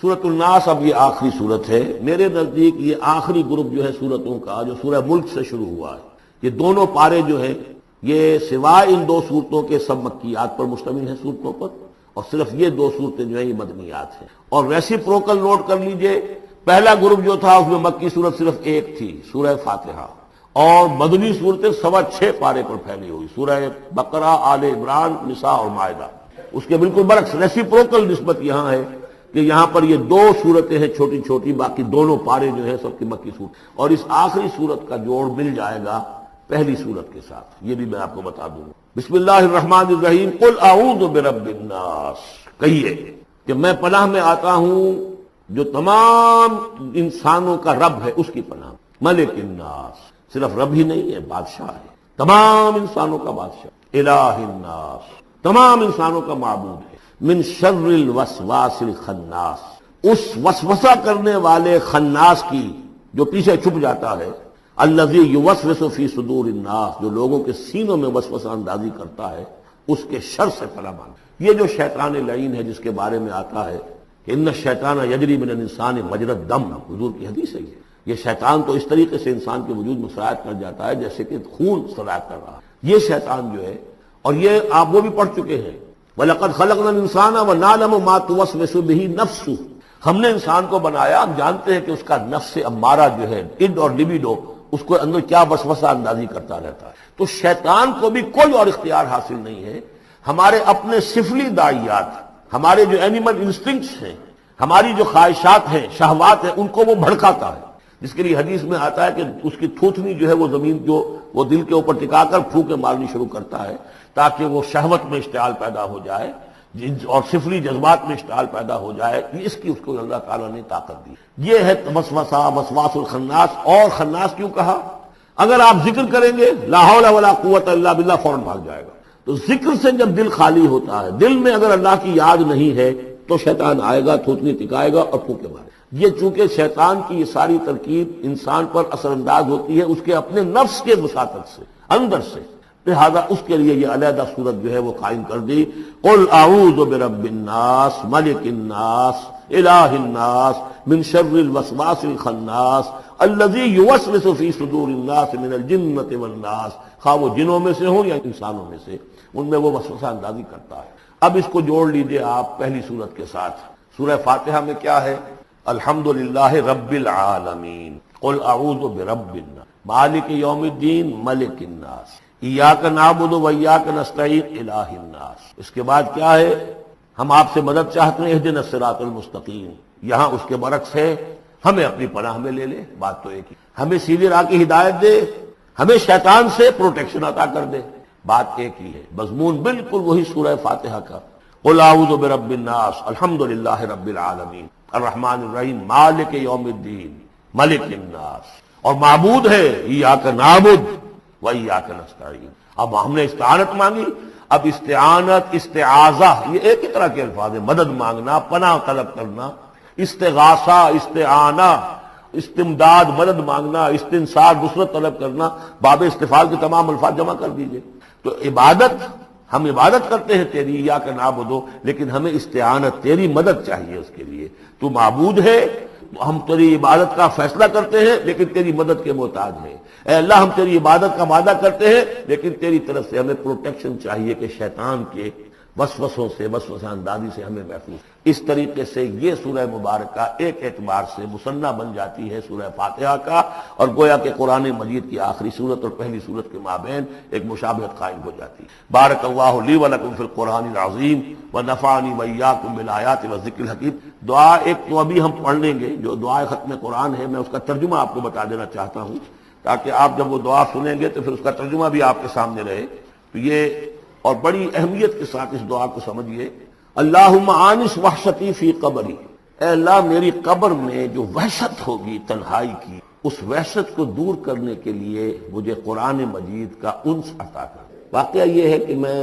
سورۃ الناس اب یہ آخری سورت ہے میرے نزدیک، یہ آخری گروپ جو ہے سورتوں کا جو سورہ ملک سے شروع ہوا ہے۔ یہ دونوں پارے جو ہیں یہ سوائے ان دو صورتوں کے سب مکیات پر مشتمل ہیں صورتوں پر، اور صرف یہ دو صورتیں جو ہیں یہ مدنیات ہیں۔ اور ریسیپروکل نوٹ کر لیجئے، پہلا گروپ جو تھا اس میں مکی صورت صرف ایک تھی، سورہ فاتحہ، اور مدنی صورتیں 6.25 پارے پر پھیلی ہوئی، سورہ بقرہ، آل عمران، نساء اور مائدہ۔ اس کے بالکل برعکس ریسیپروکل نسبت یہاں ہے کہ یہاں پر یہ دو صورتیں ہیں چھوٹی چھوٹی، باقی دونوں پارے جو ہیں سب کی مکی صورت، اور اس آخری صورت کا جوڑ مل جائے گا پہلی صورت کے ساتھ، یہ بھی میں آپ کو بتا دوں۔ بسم اللہ الرحمن الرحیم، قل اعوذ برب الناس، کہیے کہ میں پناہ میں آتا ہوں جو تمام انسانوں کا رب ہے، اس کی پناہ۔ ملک الناس، صرف رب ہی نہیں ہے، بادشاہ ہے، تمام انسانوں کا بادشاہ۔ الہ الناس، تمام انسانوں کا معبود ہے۔ من شر الوسواس الخناس، اس وسوسہ کرنے والے خناس کی جو پیچھے چھپ جاتا ہے، الذی یوسوس فی صدور الناس، جو لوگوں کے سینوں میں وسوسہ اندازی کرتا ہے، اس کے شر سے پناہ مانگے۔ یہ جو شیطان لعین ہے جس کے بارے میں آتا ہے کہ ان الشیطان یجری من الانسان مجری الدم، حضور کی حدیث ہے یہ شیطان تو اس طریقے سے انسان کے وجود میں سرایت کر جاتا ہے جیسے کہ خون سرایت کر رہا ہے۔ یہ شیطان جو ہے، اور یہ آپ وہ بھی پڑھ چکے ہیں، وَلَقَدْ خَلَقْنَا الْإِنسَانَ وَنَعْلَمُ مَا تُوَسْوِسُ بِهِ نَفْسُهُ، ہم نے انسان کو بنایا، ہم جانتے ہیں کہ اس کا نفس امارہ جو ہے، اڈ اور لبیڈو، اس کو اندر کیا وسوسہ اندازی کرتا رہتا ہے۔ تو شیطان کو بھی کوئی اور اختیار حاصل نہیں ہے، ہمارے اپنے سفلی داعیات، ہمارے جو اینیمل انسٹنکٹس ہیں، ہماری جو خواہشات ہیں، شہوات ہیں، ان کو وہ بھڑکاتا ہے، جس کے لیے حدیث میں آتا ہے کہ اس کی تھوتنی جو ہے وہ زمین جو وہ دل کے اوپر ٹکا کر پھونکے مارنی شروع کرتا ہے تاکہ وہ شہوت میں اشتعال پیدا ہو جائے اور سفلی جذبات میں اشتعال پیدا ہو جائے۔ اس کی اس کو اللہ تعالیٰ نے طاقت دی۔ یہ ہے وسوسہ، وسواس الخناس۔ اور خناس کیوں کہا؟ اگر آپ ذکر کریں گے لا حول ولا قوت الا باللہ، فوراً بھاگ جائے گا۔ تو ذکر سے جب دل خالی ہوتا ہے، دل میں اگر اللہ کی یاد نہیں ہے تو شیطان آئے گا، تھوتنی ٹکائے گا اور پھونکے مارے۔ یہ چونکہ شیطان کی یہ ساری ترکیب انسان پر اثر انداز ہوتی ہے اس کے اپنے نفس کے وساطت سے، اندر سے، لہذا اس کے لیے یہ علیحدہ صورت جو ہے وہ قائم کر دی۔ قل اعوذ برب الناس، ملک الناس، الہ الناس، من شر الوسواس الخناس، الذی یوسوس فی صدور الناس من الجنۃ والناس، خواہ وہ جنوں میں سے ہوں یا انسانوں میں سے، ان میں وہ وسوسہ اندازی کرتا ہے۔ اب اس کو جوڑ لیجئے آپ پہلی صورت کے ساتھ۔ سورہ فاتحہ میں کیا ہے؟ الحمدللہ رب العالمین، قل اعوذ برب الناس، مالک یوم الدین، ملک الناس، ایاک نعبد و ایاک نستعین، الہ الناس۔ اس کے بعد کیا ہے؟ ہم آپ سے مدد چاہتے ہیں، اہدنا الصراط المستقیم۔ یہاں اس کے برعکس ہے، ہمیں اپنی پناہ میں لے لے، بات تو ایک ہی، ہمیں سیدھی راہ کی ہدایت دے، ہمیں شیطان سے پروٹیکشن عطا کر دے، بات ایک ہی ہے، مضمون بالکل وہی سورہ فاتحہ کا۔ قل اعوذ برب الناس، الحمدللہ رب العالمین، الرحمن الرحیم، مالک یوم الدین، ملک الناس، اور معبود ہے ایاک نعبد و ایاک نستعین۔ اب ہم نے استعانت مانگی، اب استعانت، استعاذہ، یہ ایک ہی طرح کے الفاظ ہیں، مدد مانگنا، پناہ طلب کرنا، استغاثہ، استعانہ، استمداد، مدد مانگنا، استنصار، نصرت طلب کرنا، باب استفعال کے تمام الفاظ جمع کر دیجئے۔ تو عبادت، ہم عبادت کرتے ہیں تیری، ایاک نعبد، لیکن ہمیں استعانت، تیری مدد چاہیے اس کے لیے۔ تو معبود ہے، ہم تیری عبادت کا فیصلہ کرتے ہیں لیکن تیری مدد کے محتاج ہیں۔ اے اللہ، ہم تیری عبادت کا وعدہ کرتے ہیں لیکن تیری طرف سے ہمیں پروٹیکشن چاہیے کہ شیطان کے وسوسوں سے، وسوسہ اندازی سے ہمیں محفوظ۔ اس طریقے سے یہ سورہ مبارکہ ایک اعتبار سے مثنیٰ بن جاتی ہے سورہ فاتحہ کا، اور گویا کہ قرآن مجید کی آخری سورت اور پہلی سورت کے مابین ایک مشابہت قائم ہو جاتی ہے۔ بارک اللہ لی ولکم فی القرآن العظیم ونفعنی وایاکم بالآیات والذکر الحکیم۔ دعا ایک تو ابھی ہم پڑھ لیں گے جو دعائے ختم قرآن ہے، میں اس کا ترجمہ آپ کو بتا دینا چاہتا ہوں تاکہ آپ جب وہ دعا سنیں گے تو پھر اس کا ترجمہ بھی آپ کے سامنے رہے۔ تو یہ اور بڑی اہمیت کے ساتھ اس دعا کو سمجھیے۔ اللہم آنس وحشتی فی قبری، اے اللہ میری قبر میں جو وحشت ہوگی تنہائی کی، اس وحشت کو دور کرنے کے لیے مجھے قرآن مجید کا انس عطا کر۔ واقعہ یہ ہے کہ میں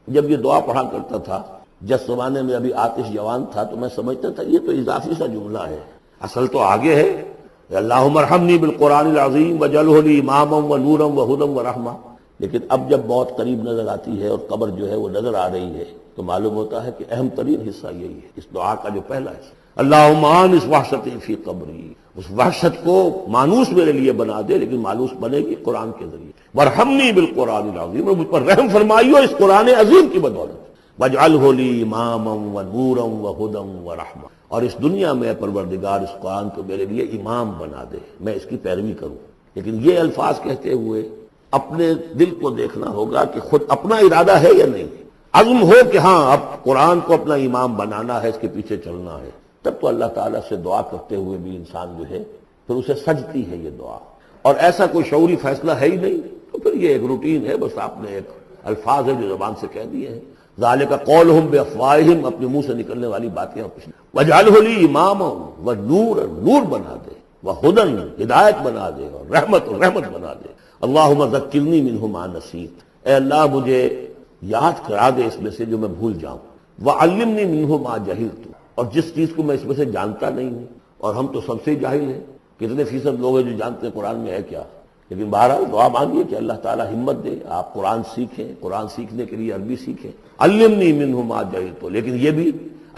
جب یہ دعا پڑھا کرتا تھا، جس زمانے میں ابھی آتش جوان تھا، تو میں سمجھتا تھا یہ تو اضافی سا جملہ ہے، اصل تو آگے ہے، اللہم ارحمنی بالقرآن العظیم واجعلہ لی اماما ونورا وہدی ورحمہ۔ لیکن اب جب موت قریب نظر آتی ہے اور قبر جو ہے وہ نظر آ رہی ہے تو معلوم ہوتا ہے کہ اہم ترین حصہ یہی ہے اس دعا کا، جو پہلا حصہ اللہم آنس وحشتی فی قبری، اس وحشت کو مانوس میرے لیے بنا دے، لیکن مانوس بنے گی قرآن کے ذریعے۔ وارحمنی بالقرآن العظیم، اور مجھ پر رحم فرمائیو اس قرآن عظیم کی بدولت۔ واجعلہ لی اماما ونورا وہدی ورحمہ، اور اس دنیا میں پروردگار اس قرآن کو میرے لیے امام بنا دے، میں اس کی پیروی کروں۔ لیکن یہ الفاظ کہتے ہوئے اپنے دل کو دیکھنا ہوگا کہ خود اپنا ارادہ ہے یا نہیں۔ عزم ہو کہ ہاں اب قرآن کو اپنا امام بنانا ہے، اس کے پیچھے چلنا ہے، تب تو اللہ تعالیٰ سے دعا کرتے ہوئے بھی انسان جو ہے پھر اسے سجتی ہے یہ دعا۔ اور ایسا کوئی شعوری فیصلہ ہے ہی نہیں تو پھر یہ ایک روٹین ہے، بس آپ نے ایک الفاظ ہے جو زبان سے کہہ دیے ہیں۔ ذالک قولہم بافواہہم، اپنے منہ سے نکلنے والی باتیں اور کچھ نہیں۔ واجعلہ لی اماما ونورا، نور بنا دے، وہدی، ہدایت بنا دے، اور رحمت بنا دے۔ اللہم ذکرنی منہ ما نسیت، اے اللہ مجھے یاد کرا دے اس میں سے جو میں بھول جاؤں۔ وعلمنی منہ ما جہلت، اور جس چیز کو میں اس میں سے جانتا نہیں ہوں، اور ہم تو سب سے جاہل ہیں، کتنے فیصد لوگ ہیں جو جانتے ہیں قرآن میں ہے کیا۔ لیکن بہرحال دعا مانگیے کہ اللہ تعالیٰ ہمت دے، آپ قرآن سیکھیں، قرآن سیکھنے کے لیے عربی سیکھیں۔ علمنی منہ ما جہلت، لیکن یہ بھی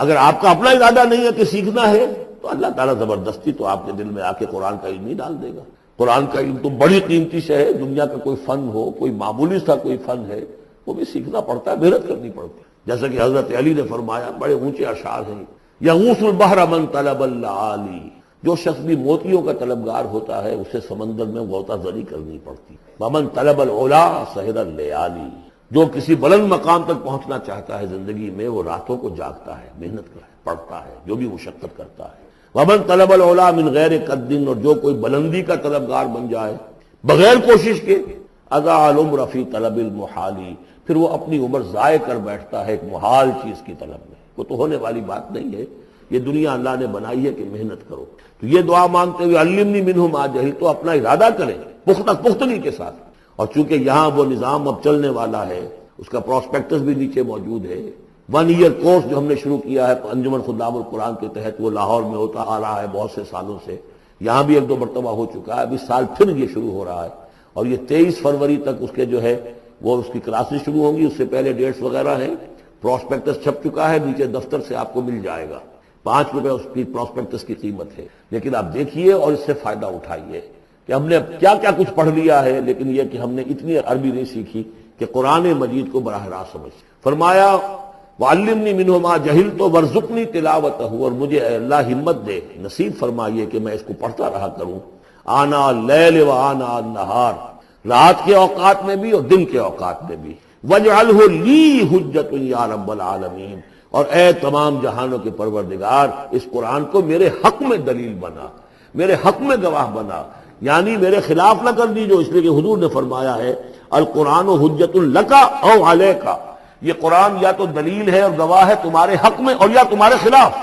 اگر آپ کا اپنا ارادہ نہیں ہے کہ سیکھنا ہے تو اللہ تعالیٰ زبردستی تو آپ کے دل میں آ کے قرآن کا علم نہیں ڈال دے گا۔ قرآن کا علم تو بڑی قیمتی شے ہے، دنیا کا کوئی فن ہو، کوئی معمولی سا کوئی فن ہے، وہ بھی سیکھنا پڑتا ہے، محنت کرنی پڑتی ہے۔ جیسا کہ حضرت علی نے فرمایا، بڑے اونچے اشعار ہیں، یغوث البحر من طلب اللآلی، جو شخص بھی موتیوں کا طلبگار ہوتا ہے اسے سمندر میں غوطہ زنی کرنی پڑتی۔ ومن طلب العلا سہر اللیالی، جو کسی بلند مقام تک پہنچنا چاہتا ہے زندگی میں وہ راتوں کو جاگتا ہے، محنت کرتا ہے، پڑھتا ہے، جو بھی مشقت کرتا ہے۔ ومن طلب العلا من غیر قد، اور جو کوئی بلندی کا طلبگار بن جائے بغیر کوشش کے، اضاع العمر فی طلب المحالی، پھر وہ اپنی عمر ضائع کر بیٹھتا ہے ایک محال چیز کی طلب میں۔ وہ تو ہونے والی بات نہیں ہے، یہ دنیا اللہ نے بنائی ہے کہ محنت کرو۔ تو یہ دعا مانگتے ہوئے علمنی منہ ما جہلت، تو اپنا ارادہ کریں پختگی کے ساتھ۔ اور چونکہ یہاں وہ نظام اب چلنے والا ہے، اس کا پراسپیکٹس بھی نیچے موجود ہے۔ 1 ایئر کورس جو ہم نے شروع کیا ہے انجمن خدام القرآن کے تحت، وہ لاہور میں ہوتا آ رہا ہے بہت سے سالوں سے، یہاں بھی 1-2 مرتبہ ہو چکا ہے، اب اس سال پھر یہ شروع ہو رہا ہے، اور یہ 23 فروری تک اس کے جو ہے وہ اس کی کلاسز شروع ہوں گی۔ اس سے پہلے ڈیٹس وغیرہ ہیں، پراسپیکٹس چھپ چکا ہے، نیچے دفتر سے آپ کو مل جائے گا، 5 روپے اس کی پراسپیکٹس کی قیمت ہے۔ لیکن آپ دیکھیے اور اس سے فائدہ اٹھائیے کہ ہم نے کیا کیا کچھ پڑھ لیا ہے، لیکن یہ کہ ہم نے اتنی عربی نہیں سیکھی کہ قرآن مجید کو براہ راست سمجھ۔ فرمایا وعلمنی منہ ما جہلت وارزقنی تلاوتہ، اور مجھے اے اللہ ہمت دے، نصیب فرمائیے کہ میں اس کو پڑھتا رہا کروں، آنا اللیل و آنا النہار، رات کے اوقات میں بھی اور دن کے اوقات میں بھی۔ واجعلہ لی حجۃ یا رب العالمین، اور اے تمام جہانوں کے پروردگار اس قرآن کو میرے حق میں دلیل بنا، میرے حق میں گواہ بنا، یعنی میرے خلاف نہ کر دیجو، اس لیے کہ حضور نے فرمایا ہے القرآن حجۃ لک او علیک، یہ قرآن یا تو دلیل ہے اور گواہ ہے تمہارے حق میں اور یا تمہارے خلاف۔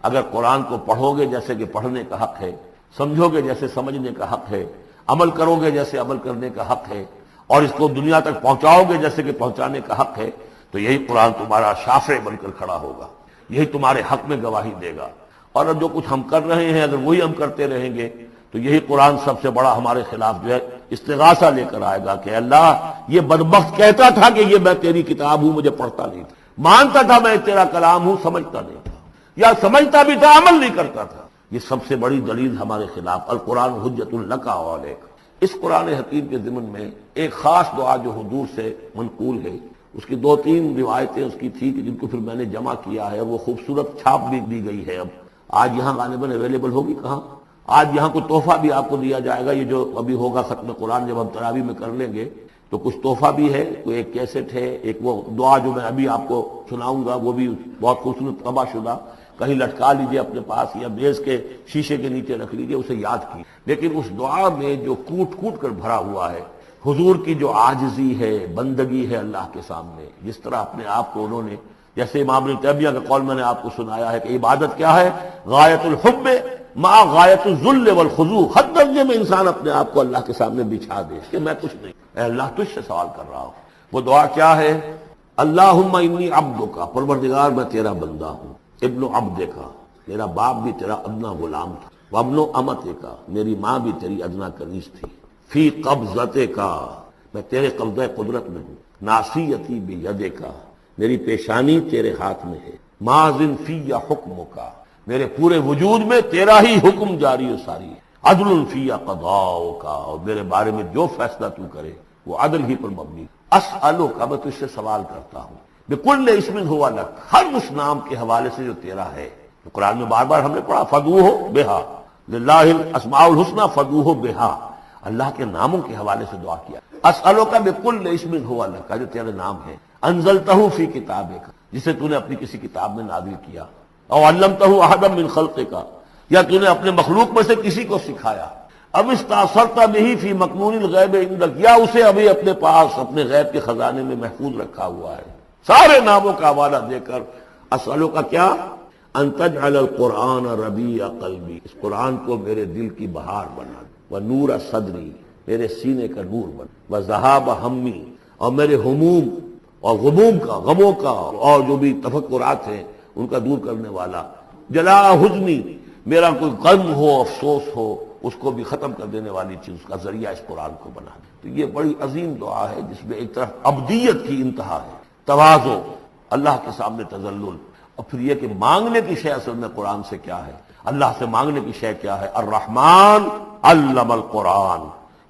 اگر قرآن کو پڑھو گے جیسے کہ پڑھنے کا حق ہے، سمجھو گے جیسے سمجھنے کا حق ہے، عمل کرو گے جیسے عمل کرنے کا حق ہے، اور اس کو دنیا تک پہنچاؤ گے جیسے کہ پہنچانے کا حق ہے، تو یہی قرآن تمہارا شافع بن کر کھڑا ہوگا، یہی تمہارے حق میں گواہی دے گا۔ اور جو کچھ ہم کر رہے ہیں اگر وہی ہم کرتے رہیں گے تو یہی قرآن سب سے بڑا ہمارے خلاف جو ہے استغاثہ لے کر آئے گا کہ اللہ یہ بدبخت کہتا تھا کہ یہ میں تیری کتاب ہوں، مجھے پڑھتا نہیں تھا، مانتا تھا میں تیرا کلام ہوں، سمجھتا نہیں تھا، یا سمجھتا بھی تھا عمل نہیں کرتا تھا۔ یہ سب سے بڑی دلیل ہمارے خلاف، القرآن حجۃ لک و علیک۔ اس قرآن حکیم کے ضمن میں ایک خاص دعا جو حضور سے منقول ہے، اس کی 2-3 روایتیں اس کی تھی کہ جن کو پھر میں نے جمع کیا ہے، وہ خوبصورت چھاپ بھی دی گئی ہے۔ اب آج یہاں غالباً اویلیبل ہوگی کہاں؟ آج یہاں کوئی تحفہ بھی آپ کو دیا جائے گا، یہ جو ابھی ہوگا ختم قرآن جب ہم تراویح میں کر لیں گے تو کچھ تحفہ بھی ہے، کوئی ایک کیسٹ ہے، ایک وہ دعا جو میں ابھی آپ کو سناؤں گا وہ بھی بہت خوبصورت طبع شدہ، کہیں لٹکا لیجئے اپنے پاس یا میز کے شیشے کے نیچے رکھ لیجئے، اسے یاد کی۔ لیکن اس دعا میں جو کوٹ کوٹ کر بھرا ہوا ہے حضور کی جو عاجزی ہے، بندگی ہے اللہ کے سامنے، جس طرح اپنے آپ کو انہوں نے، جیسے امام ابن تیمیہ کا قول میں نے آپ کو سنایا ہے کہ عبادت کیا ہے، غایت الحب مع غایت الذل والخضوع، حد درجے میں انسان اپنے آپ کو اللہ کے سامنے بچھا دے کہ میں کچھ نہیں، اے اللہ تجھ سے سوال کر رہا ہوں۔ وہ دعا کیا ہے؟ اللہم انی عبدک، پروردگار میں تیرا بندہ ہوں، ابن عبدک، میرا باپ بھی تیرا ادنا غلام تھا، وابن امتک، میری ماں بھی تیری ادنا کنیز تھی، فی قبضتک، میں تیرے قبضہ قدرت میں ہوں، ناصیتی بیدک، میری پیشانی تیرے ہاتھ میں ہے، ماضٍ فی حکمک، میرے پورے وجود میں تیرا ہی حکم جاری و ساری ہے، عدل فی قضاؤ کا، اور میرے بارے میں جو فیصلہ تو کرے وہ عدل ہی پر مبنی۔ اسألو کا، میں تجھ سے سوال کرتا ہوں، بکل اسم ہوا لک، ہر اس نام کے حوالے سے جو تیرا ہے۔ تو قرآن میں بار بار ہم نے پڑھا فدعوہ بہا، للہ الاسماء الحسنی فدعوہ بہا، اللہ کے ناموں کے حوالے سے دعا کیا۔ اسألو کا بکل اسم ہوا لک، جو تیرے نام ہے، انزلتہ فی کتابک، جسے تو نے اپنی کسی کتاب میں نازل کیا، او علمتہ احدا من خلقک، یا تو نے اپنے مخلوق میں سے کسی کو سکھایا، اب استاثرت بہ فی مکنون الغیب عندک، یا اسے ابھی اپنے پاس اپنے غیب کے خزانے میں محفوظ رکھا ہوا ہے۔ سارے ناموں کا حوالہ دے کر اسألو کا کیا، ان تجعل القرآن ربیع قلبی، اس قرآن کو میرے دل کی بہار بنا دے، ونور صدری، میرے سینے کا نور بنا، وذہاب ہمی، اور میرے ہموم اور غموم کا، غموں کا اور جو بھی تفکرات ہیں ان کا دور کرنے والا، جلا حزنی، میرا کوئی غم ہو افسوس ہو اس کو بھی ختم کر دینے والی چیز، اس کا ذریعہ اس قرآن کو بنا دے۔ تو یہ بڑی عظیم دعا ہے جس میں ایک طرف عبدیت کی انتہا ہے، تواضع، اللہ کے سامنے تذلل، اور پھر یہ کہ مانگنے کی شے اصل میں قرآن سے کیا ہے، اللہ سے مانگنے کی شے کیا ہے، الرحمن علم القرآن،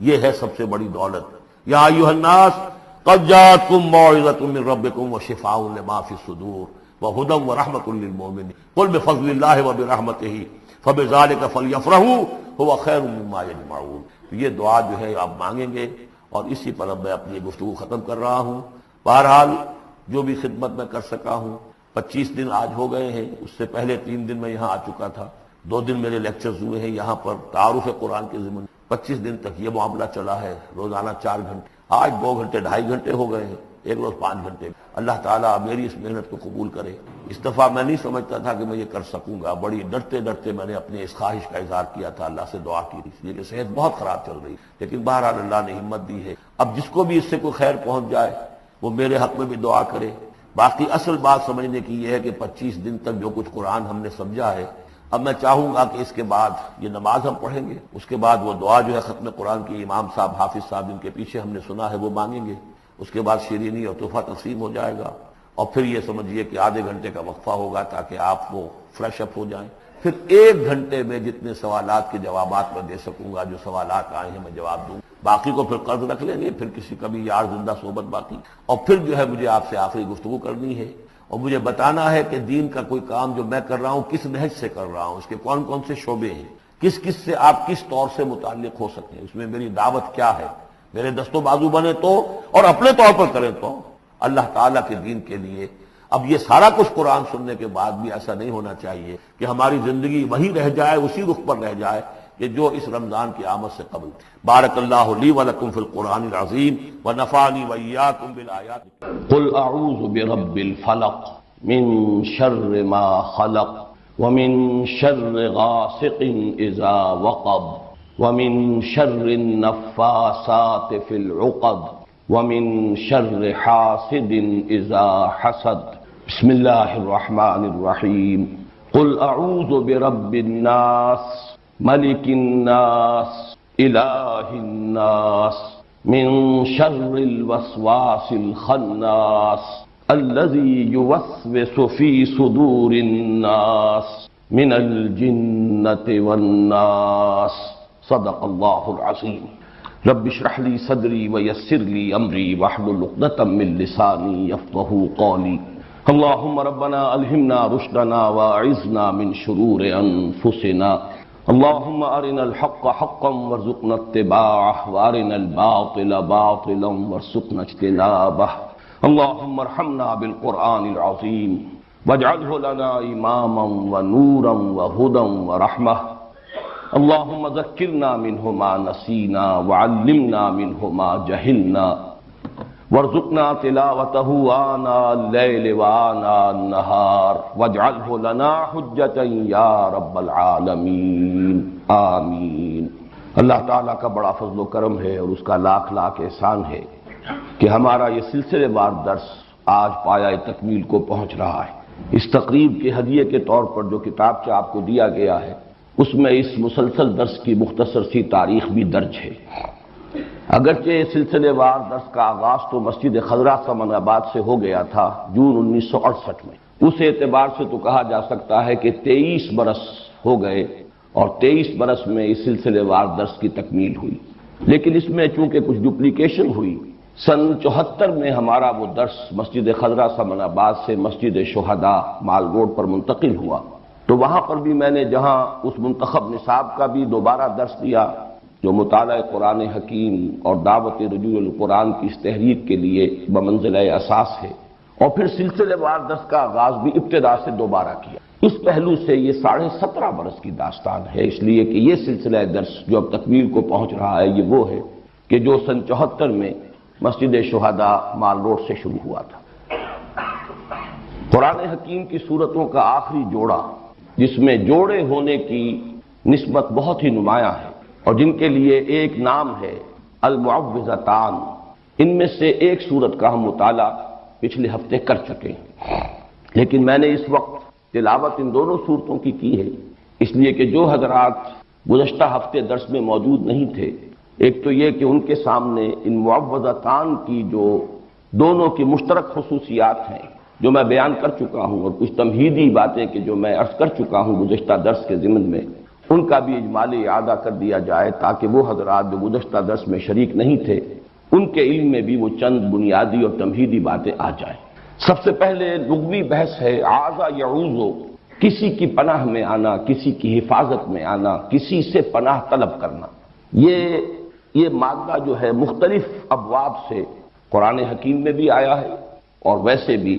یہ ہے سب سے بڑی دولت۔ یا ایھا الناس قد جاءتکم موعظۃ من ربکم وشفاء لما فی الصدور وہدی ورحمۃ للمؤمنین قل بفضل اللہ وبرحمتہ فبذلک فلیفرحوا ھو خیر مما یجمعون۔ تو یہ دعا جو ہے آپ مانگیں گے، اور اسی پر اب میں اپنی گفتگو ختم کر رہا ہوں۔ بہرحال جو بھی خدمت میں کر سکا ہوں، 25 دن آج ہو گئے ہیں، اس سے پہلے 3 دن میں یہاں آ چکا تھا، 2 دن میرے لیکچرز ہوئے ہیں یہاں پر تعارف قرآن کے ضمن، 25 دن تک یہ معاملہ چلا ہے، روزانہ 4 گھنٹے، آج 2 گھنٹے 2.5 گھنٹے ہو گئے ہیں، ایک روز 5 گھنٹے۔ اللہ تعالیٰ میری اس محنت کو قبول کرے۔ اس دفعہ میں نہیں سمجھتا تھا کہ میں یہ کر سکوں گا، بڑی ڈرتے ڈرتے میں نے اپنے اس خواہش کا اظہار کیا تھا، اللہ سے دعا کی تھی، اس لیے کہ صحت بہت خراب چل رہی، لیکن بہرحال اللہ نے ہمت دی ہے۔ اب جس کو بھی اس سے کوئی خیر پہنچ جائے وہ میرے حق میں بھی دعا کرے۔ باقی اصل بات سمجھنے کی یہ ہے کہ 25 دن تک جو کچھ قرآن ہم نے سمجھا ہے، اب میں چاہوں گا کہ اس کے بعد یہ نماز ہم پڑھیں گے، اس کے بعد وہ دعا جو ہے ختم قرآن کی امام صاحب حافظ صاحب جن کے پیچھے ہم نے سنا ہے وہ مانگیں گے، اس کے بعد شیرینی اور تحفہ تقسیم ہو جائے گا، اور پھر یہ سمجھیے کہ آدھے گھنٹے کا وقفہ ہوگا تاکہ آپ وہ فریش اپ ہو جائیں۔ پھر 1 گھنٹے میں جتنے سوالات کے جوابات میں دے سکوں گا، جو سوالات آئے ہیں میں جواب دوں، باقی کو پھر قرض رکھ لیں گے، پھر کسی کبھی یار زندہ صحبت باقی، اور پھر جو ہے مجھے آپ سے آخری گفتگو کرنی ہے، اور مجھے بتانا ہے کہ دین کا کوئی کام جو میں کر رہا ہوں کس نہج سے کر رہا ہوں، اس کے کون کون سے شعبے ہیں، کس کس سے آپ کس طور سے متعلق ہو سکتے ہیں، اس میں میری دعوت کیا ہے، میرے دست و بازو بنے تو، اور اپنے طور پر کریں تو، اللہ تعالیٰ کے دین کے لیے۔ اب یہ سارا کچھ قرآن سننے کے بعد بھی ایسا نہیں ہونا چاہیے کہ ہماری زندگی وہی رہ جائے، اسی رخ پر رہ جائے کہ جو اس رمضان کی آمد سے قبل تھی۔ بارک اللہ لی ولکم فی القرآن العظیم ونفعنی وإیاکم بالآیات۔ قل اعوذ برب الفلق من شر ما خلق ومن شر غاسق اذا وقب ومن شر النفاثات في العقد ومن شر حاسد اذا حسد۔ بسم اللہ الرحمن الرحیم۔ قل اعوذ برب الناس ملک الناس الہ الناس من شر الوسواس الخناس الذي يوسوس في صدور الناس من الجنة والناس۔ صدق اللہ العظیم۔ رب اشرح لي صدری ويسر لي امری واحلل عقدۃ من لسانی يفقهوا قولی۔ اللهم ربنا الہمنا رشدنا واعذنا من شرور انفسنا۔ اللهم ارنا الحق حقا وارزقنا اتباعه وارنا الباطل باطلا وارزقنا اجتنابه۔ اللهم ارحمنا بالقرآن العظیم واجعله لنا اماما ونورا وهدى ورحمة۔ اللهم ذکرنا منه ما نسینا وعلمنا منه ما جہلنا وارزقنا تلاوته آناء الليل وآناء النهار واجعله لنا حجة یا رب العالمین، آمین۔ اللہ تعالیٰ کا بڑا فضل و کرم ہے اور اس کا لاکھ لاکھ احسان ہے کہ ہمارا یہ سلسلے وار درس آج پایہ تکمیل کو پہنچ رہا ہے۔ اس تقریب کے ہدیے کے طور پر جو کتابچہ آپ کو دیا گیا ہے اس میں اس مسلسل درس کی مختصر سی تاریخ بھی درج ہے۔ اگرچہ سلسلے وار درس کا آغاز تو مسجد خضرا سمن آباد سے ہو گیا تھا جون 1968 میں، اس اعتبار سے تو کہا جا سکتا ہے کہ 23 برس ہو گئے اور 23 برس میں اس سلسلے وار درس کی تکمیل ہوئی، لیکن اس میں چونکہ کچھ ڈپلیکیشن ہوئی، سن 74 میں ہمارا وہ درس مسجد خضرہ سمن آباد سے مسجد شہداء مال روڈ پر منتقل ہوا، تو وہاں پر بھی میں نے جہاں اس منتخب نصاب کا بھی دوبارہ درس دیا جو مطالعہ قرآن حکیم اور دعوت رجوع القرآن کی اس تحریک کے لیے بمنزلہ اساس ہے، اور پھر سلسلے وار درس کا آغاز بھی ابتدا سے دوبارہ کیا۔ اس پہلو سے یہ 17.5 برس کی داستان ہے، اس لیے کہ یہ سلسلہ درس جو اب تکمیل کو پہنچ رہا ہے یہ وہ ہے کہ جو سن 74 میں مسجد شہداء مال روڈ سے شروع ہوا تھا۔ قرآن حکیم کی سورتوں کا آخری جوڑا، جس میں جوڑے ہونے کی نسبت بہت ہی نمایاں ہے اور جن کے لیے ایک نام ہے المعوذتان، ان میں سے ایک سورت کا ہم مطالعہ پچھلے ہفتے کر چکے ہیں، لیکن میں نے اس وقت تلاوت ان دونوں صورتوں کی ہے، اس لیے کہ جو حضرات گزشتہ ہفتے درس میں موجود نہیں تھے، ایک تو یہ کہ ان کے سامنے ان معوذتان کی جو دونوں کی مشترک خصوصیات ہیں جو میں بیان کر چکا ہوں، اور کچھ تمہیدی باتیں کہ جو میں عرض کر چکا ہوں گزشتہ درس کے ضمن میں، ان کا بھی اجمالی اعادہ کر دیا جائے تاکہ وہ حضرات جو گزشتہ درس میں شریک نہیں تھے ان کے علم میں بھی وہ چند بنیادی اور تمہیدی باتیں آ جائیں۔ سب سے پہلے لغوی بحث ہے عاذ یعوذ، کسی کی پناہ میں آنا، کسی کی حفاظت میں آنا، کسی سے پناہ طلب کرنا۔ یہ مادہ جو ہے مختلف ابواب سے قرآن حکیم میں بھی آیا ہے اور ویسے بھی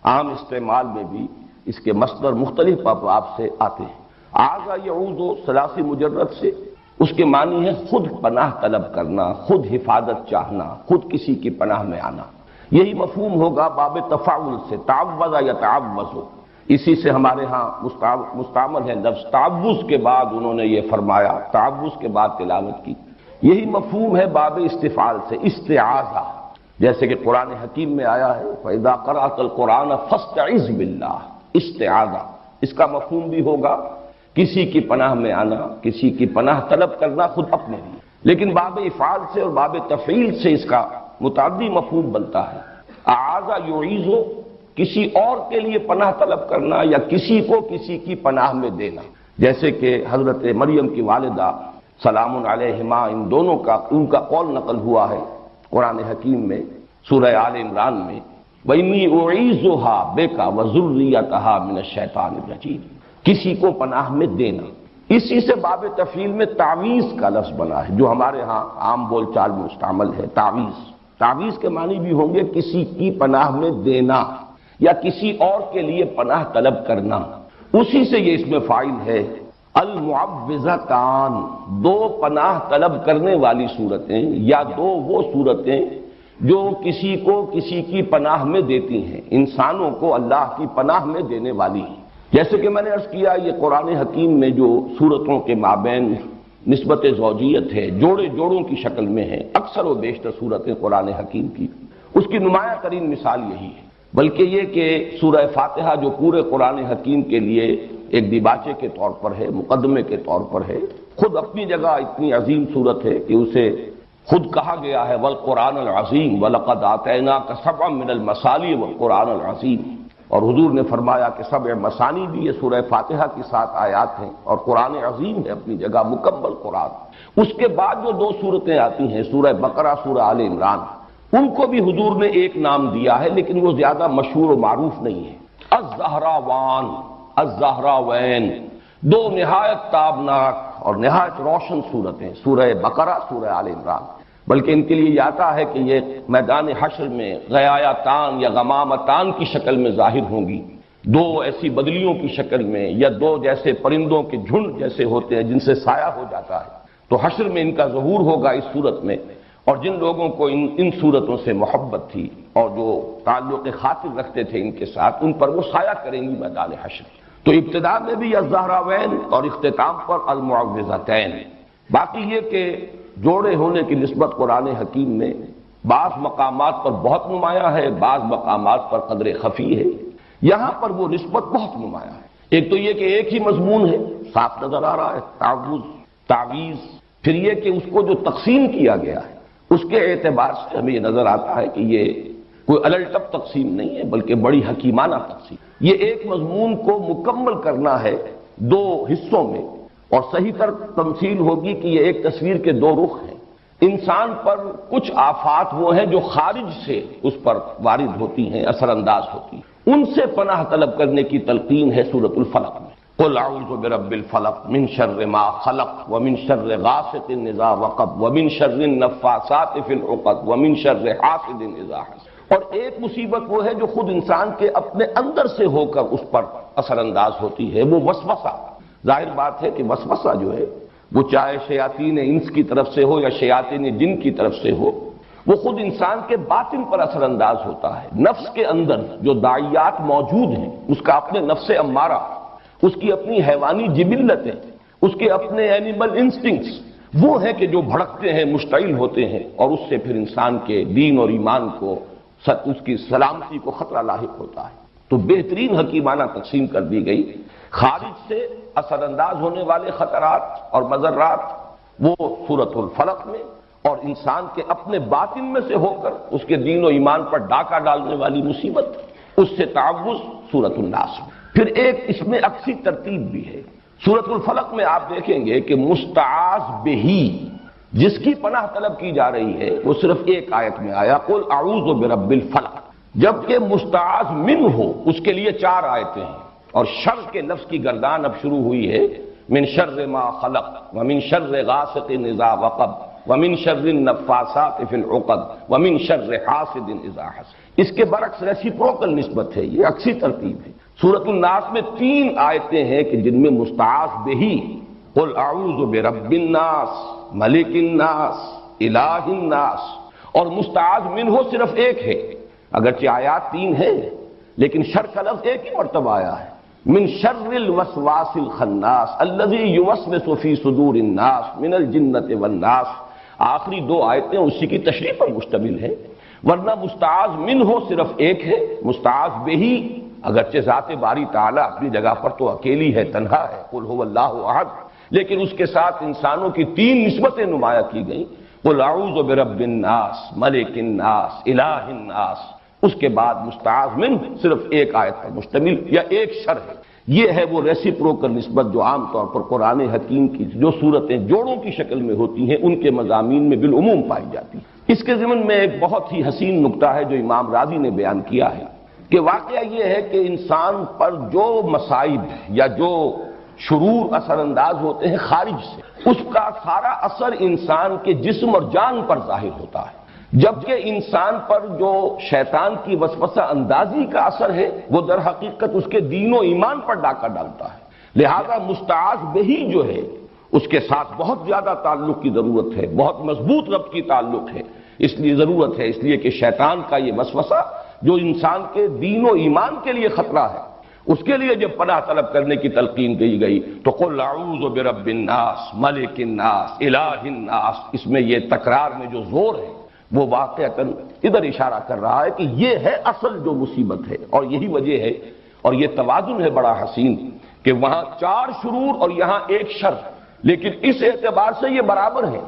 عام استعمال میں بھی اس کے مصدر مختلف ابواب سے آتے ہیں۔ عاذ یعوذ ثلاثی مجرد سے اس کے معنی ہے خود پناہ طلب کرنا، خود حفاظت چاہنا، خود کسی کی پناہ میں آنا۔ یہی مفہوم ہوگا باب تفاعل سے، تعوذ یا تعوذ، اسی سے ہمارے ہاں مستعمل ہے لفظ تعوذ کے بعد انہوں نے یہ فرمایا، تعوذ کے بعد تلاوت کی۔ یہی مفہوم ہے باب استفعال سے، استعاذہ، جیسے کہ قرآن حکیم میں آیا ہے فَإِذَا قَرَأْتَ الْقُرْآنَ فَاسْتَعِذْ بِاللَّهِ، استعاذہ، اس کا مفہوم بھی ہوگا کسی کی پناہ میں آنا، کسی کی پناہ طلب کرنا خود اپنے لیے، لیکن باب افعال سے اور باب تفعیل سے اس کا متعدی مفہوم بنتا ہے۔ اعاذ یعیذ، کسی اور کے لیے پناہ طلب کرنا یا کسی کو کسی کی پناہ میں دینا، جیسے کہ حضرت مریم کی والدہ سلام علیہما، ان دونوں کا ان کا قول نقل ہوا ہے قرآن حکیم میں سورہ آل عمران میں وَإِنِّي أُعِيذُهَا بِكَ وَذُرِّيَّتَهَا مِنَ الشَّيْطَانِ الرَّجِيمِ، کسی کو پناہ میں دینا۔ اسی سے باب تفعیل میں تعویذ کا لفظ بنا ہے جو ہمارے ہاں عام بول چال میں مستعمل ہے، تعویذ۔ تعویذ کے معنی بھی ہوں گے کسی کی پناہ میں دینا یا کسی اور کے لیے پناہ طلب کرنا۔ اسی سے یہ اس میں فاعل ہے المعوذتان، دو پناہ طلب کرنے والی صورتیں یا دو وہ صورتیں جو کسی کو کسی کی پناہ میں دیتی ہیں، انسانوں کو اللہ کی پناہ میں دینے والی ہیں۔ جیسے کہ میں نے عرض کیا یہ قرآن حکیم میں جو صورتوں کے مابین نسبت زوجیت ہے، جوڑے جوڑوں کی شکل میں ہے، اکثر و بیشتر صورتیں قرآن حکیم کی، اس کی نمایاں ترین مثال یہی ہے۔ بلکہ یہ کہ سورہ فاتحہ جو پورے قرآن حکیم کے لیے ایک دیباچے کے طور پر ہے، مقدمے کے طور پر ہے، خود اپنی جگہ اتنی عظیم صورت ہے کہ اسے خود کہا گیا ہے والقرآن العظیم وَلَقَدْ آتَيْنَاكَ سَبْعًا مِنَ الْمَثَانِي وَالْقُرْآنَ الْعَظِيمِ، اور حضور نے فرمایا کہ سبع مثانی بھی یہ سورہ فاتحہ کی 7 آیات ہیں اور قرآن عظیم ہے اپنی جگہ، مکمل قرآن۔ اس کے بعد جو 2 صورتیں آتی ہیں سورہ بقرہ، سورہ آل عمران، ان کو بھی حضور نے ایک نام دیا ہے لیکن وہ زیادہ مشہور و معروف نہیں ہے، الزہراوان، الزہراوین، 2 نہایت تابناک اور نہایت روشن صورتیں، سورہ بقرہ، سورہ آل عمران۔ بلکہ ان کے لیے یہ آتا ہے کہ یہ میدان حشر میں غیایتان یا غمامتان کی شکل میں ظاہر ہوں گی، 2 ایسی بدلیوں کی شکل میں یا 2 جیسے پرندوں کے جھنڈ جیسے ہوتے ہیں جن سے سایہ ہو جاتا ہے، تو حشر میں ان کا ظہور ہوگا اس صورت میں، اور جن لوگوں کو ان صورتوں سے محبت تھی اور جو تعلق خاطر رکھتے تھے ان کے ساتھ، ان پر وہ سایہ کریں گی میدان حشر۔ تو ابتدا میں بھی الزہراوین اور اختتام پر المعوذتین۔ باقی یہ کہ جوڑے ہونے کی نسبت قرآن حکیم میں بعض مقامات پر بہت نمایاں ہے، بعض مقامات پر قدر خفی ہے، یہاں پر وہ نسبت بہت نمایاں ہے۔ ایک تو یہ کہ ایک ہی مضمون ہے، صاف نظر آ رہا ہے، تعوذ، تعویذ۔ پھر یہ کہ اس کو جو تقسیم کیا گیا ہے اس کے اعتبار سے ہمیں یہ نظر آتا ہے کہ یہ کوئی الٹپ تقسیم نہیں ہے بلکہ بڑی حکیمانہ تقسیم. یہ ایک مضمون کو مکمل کرنا ہے دو حصوں میں، اور صحیح تر تمثیل ہوگی کہ یہ ایک تصویر کے دو رخ ہیں. انسان پر کچھ آفات وہ ہیں جو خارج سے اس پر وارد ہوتی ہیں، اثر انداز ہوتی ہیں، ان سے پناہ طلب کرنے کی تلقین ہے سورۃ الفلق میں. قل اعوذ برب الفلق من شر ما خلق ومن شر غاسق اذا وقب ومن شر النفاثات فی العقد ومن شر حاسد اذا حسد. اور ایک مصیبت وہ ہے جو خود انسان کے اپنے اندر سے ہو کر اس پر اثر انداز ہوتی ہے، وہ وسوسہ. ظاہر بات ہے کہ وسوسہ جو ہے وہ چاہے شیاطین انس کی طرف سے ہو یا شیاطین جن کی طرف سے ہو، وہ خود انسان کے باطن پر اثر انداز ہوتا ہے. نفس کے اندر جو داعیات موجود ہیں، اس کا اپنے نفس امارہ، اس کی اپنی حیوانی جبلتیں، اس کے اپنے اینیمل انسٹنکٹس، وہ ہیں کہ جو بھڑکتے ہیں، مشتعل ہوتے ہیں، اور اس سے پھر انسان کے دین اور ایمان کو، اس کی سلامتی کو خطرہ لاحق ہوتا ہے. تو بہترین حکیمانہ تقسیم کر دی گئی. خارج سے اثر انداز ہونے والے خطرات اور مضرات وہ سورۃ الفلق میں، اور انسان کے اپنے باطن میں سے ہو کر اس کے دین و ایمان پر ڈاکہ ڈالنے والی مصیبت، اس سے تعوذ سورۃ الناس میں. پھر ایک اس میں عکسی ترتیب بھی ہے. سورۃ الفلق میں آپ دیکھیں گے کہ مستعاذ بہی، جس کی پناہ طلب کی جا رہی ہے، وہ صرف ایک آیت میں آیا قل اعوذ برب الفلق، جبکہ مستعاذ من ہو اس کے لیے 4 آیتیں ہیں. اور شر کے لفظ کی گردان اب شروع ہوئی ہے من شر ما خلق ومن شر غاسق اذا وقب ومن شر النفاثات فی العقد ومن شر حاسد اذا حسد. اس کے برعکس ریسیپروکل نسبت ہے، یہ عکسی ترتیب ہے. سورۃ الناس میں 3 آیتیں ہیں کہ جن میں مستعاذ بہی قل اعوذ برب الناس ملک الناس الہ الناس، اور مستعاذ منہ صرف ایک ہے. اگرچہ آیات 3 ہیں لیکن شر کا لفظ ایک ہی مرتبہ آیا ہے. من شر الوسواس الخناس الذی یوسوس فی صدور الناس من الجنۃ والناس. آخری 2 آیتیں اسی کی تشریح پر مشتمل ہیں، ورنہ مستعاذ منہ صرف ایک ہے. مستعاذ بہی اگرچہ ذات باری تعالی اپنی جگہ پر تو اکیلی ہے، تنہا ہے، قل هو اللہ احد، لیکن اس کے ساتھ انسانوں کی 3 نسبتیں نمایاں کی گئیں. قل اعوذ برب الناس ملک الناس الہ الناس. اس کے بعد مستعاذ من صرف ایک آیت پر مشتمل یا ایک شر ہے. یہ ہے وہ ریسیپروکل نسبت جو عام طور پر قرآن حکیم کی جو صورتیں جوڑوں کی شکل میں ہوتی ہیں ان کے مضامین میں بالعموم پائی جاتی ہیں. اس کے ضمن میں ایک بہت ہی حسین نکتہ ہے جو امام راضی نے بیان کیا ہے کہ واقعہ یہ ہے کہ انسان پر جو مصائب یا جو شرور اثر انداز ہوتے ہیں خارج سے، اس کا سارا اثر انسان کے جسم اور جان پر ظاہر ہوتا ہے، جبکہ انسان پر جو شیطان کی وسوسہ اندازی کا اثر ہے وہ در حقیقت اس کے دین و ایمان پر ڈاکہ ڈالتا ہے. لہذا مستعاذ بہی جو ہے اس کے ساتھ بہت زیادہ تعلق کی ضرورت ہے، بہت مضبوط ربط کی تعلق ہے. اس لیے ضرورت ہے، اس لیے کہ شیطان کا یہ وسوسہ جو انسان کے دین و ایمان کے لیے خطرہ ہے، اس کے لیے جب پناہ طلب کرنے کی تلقین کی گئی تو قل اعوذ برب الناس ملک الناس الہ الناس، اس میں یہ تکرار میں جو زور ہے وہ واقعتاً ادھر اشارہ کر رہا ہے کہ یہ ہے اصل جو مصیبت ہے. اور یہی وجہ ہے اور یہ توازن ہے بڑا حسین کہ وہاں 4 شرور اور یہاں 1 شر، لیکن اس اعتبار سے یہ برابر ہے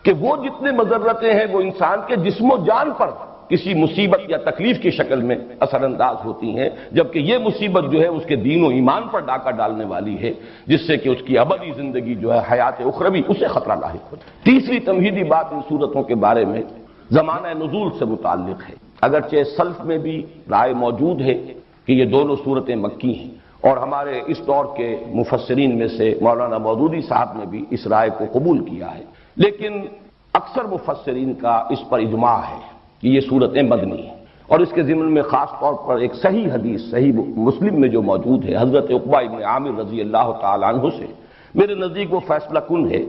کہ وہ جتنے مضرتیں ہیں وہ انسان کے جسم و جان پر کسی مصیبت یا تکلیف کی شکل میں اثر انداز ہوتی ہیں، جبکہ یہ مصیبت جو ہے اس کے دین و ایمان پر ڈاکہ ڈالنے والی ہے، جس سے کہ اس کی ابدی زندگی جو ہے حیات اخروی اسے خطرہ لاحق ہوتا ہے. تیسری تمہیدی بات ان صورتوں کے بارے میں زمانہ نزول سے متعلق ہے. اگرچہ سلف میں بھی رائے موجود ہے کہ یہ دونوں صورتیں مکی ہیں، اور ہمارے اس دور کے مفسرین میں سے مولانا مودودی صاحب نے بھی اس رائے کو قبول کیا ہے، لیکن اکثر مفسرین کا اس پر اجماع ہے کہ یہ صورتیں مدنی ہیں. اور اس کے ضمن میں خاص طور پر ایک صحیح حدیث صحیح مسلم میں جو موجود ہے حضرت عقبہ ابن عامر رضی اللہ تعالی عنہ سے، میرے نزدیک وہ فیصلہ کن ہے،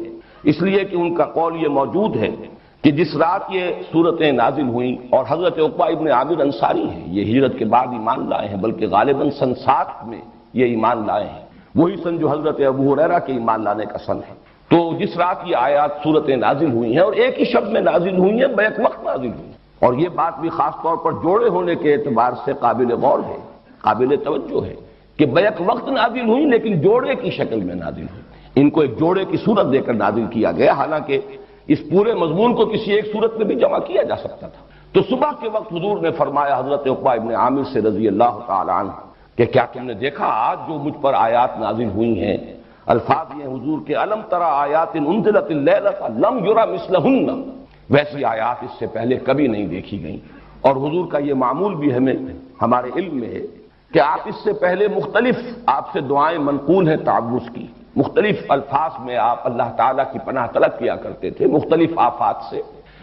اس لیے کہ ان کا قول یہ موجود ہے کہ جس رات یہ صورتیں نازل ہوئیں، اور حضرت عقبہ ابن عامر انصاری ہیں، یہ ہجرت کے بعد ایمان لائے ہیں، بلکہ غالباً سن 7 میں یہ ایمان لائے ہیں، وہی سن جو حضرت ابو ہریرہ کے ایمان لانے کا سن ہے. تو جس رات یہ آیات صورتیں نازل ہوئی ہیں اور ایک ہی شب میں نازل ہوئی ہیں، بیک وقت نازل ہوئی ہیں، اور یہ بات بھی خاص طور پر جوڑے ہونے کے اعتبار سے قابل غور ہے، قابل توجہ ہے کہ بیک وقت نازل ہوئی لیکن جوڑے کی شکل میں نازل ہوئی. ان کو ایک جوڑے کی صورت دے کر نازل کیا گیا، حالانکہ اس پورے مضمون کو کسی ایک صورت میں بھی جمع کیا جا سکتا تھا. تو صبح کے وقت حضور نے فرمایا حضرت عقبہ ابن عامر سے رضی اللہ تعالی عنہ کہ کیا تم نے دیکھا آج جو مجھ پر آیات نازل ہوئی ہیں، الفاظ یہ ہیں حضور کے الم ترى آیات انزلت اللیلۃ لم یرى مثلہن، ویسی آیات اس سے پہلے کبھی نہیں دیکھی گئیں۔ اور حضور کا یہ معمول بھی ہمارے علم میں ہے کہ آپ اس سے پہلے مختلف آپ سے دعائیں منقول ہیں تعوذ کی، مختلف الفاظ میں آپ اللہ تعالیٰ کی پناہ طلب کیا کرتے تھے مختلف آفات سے،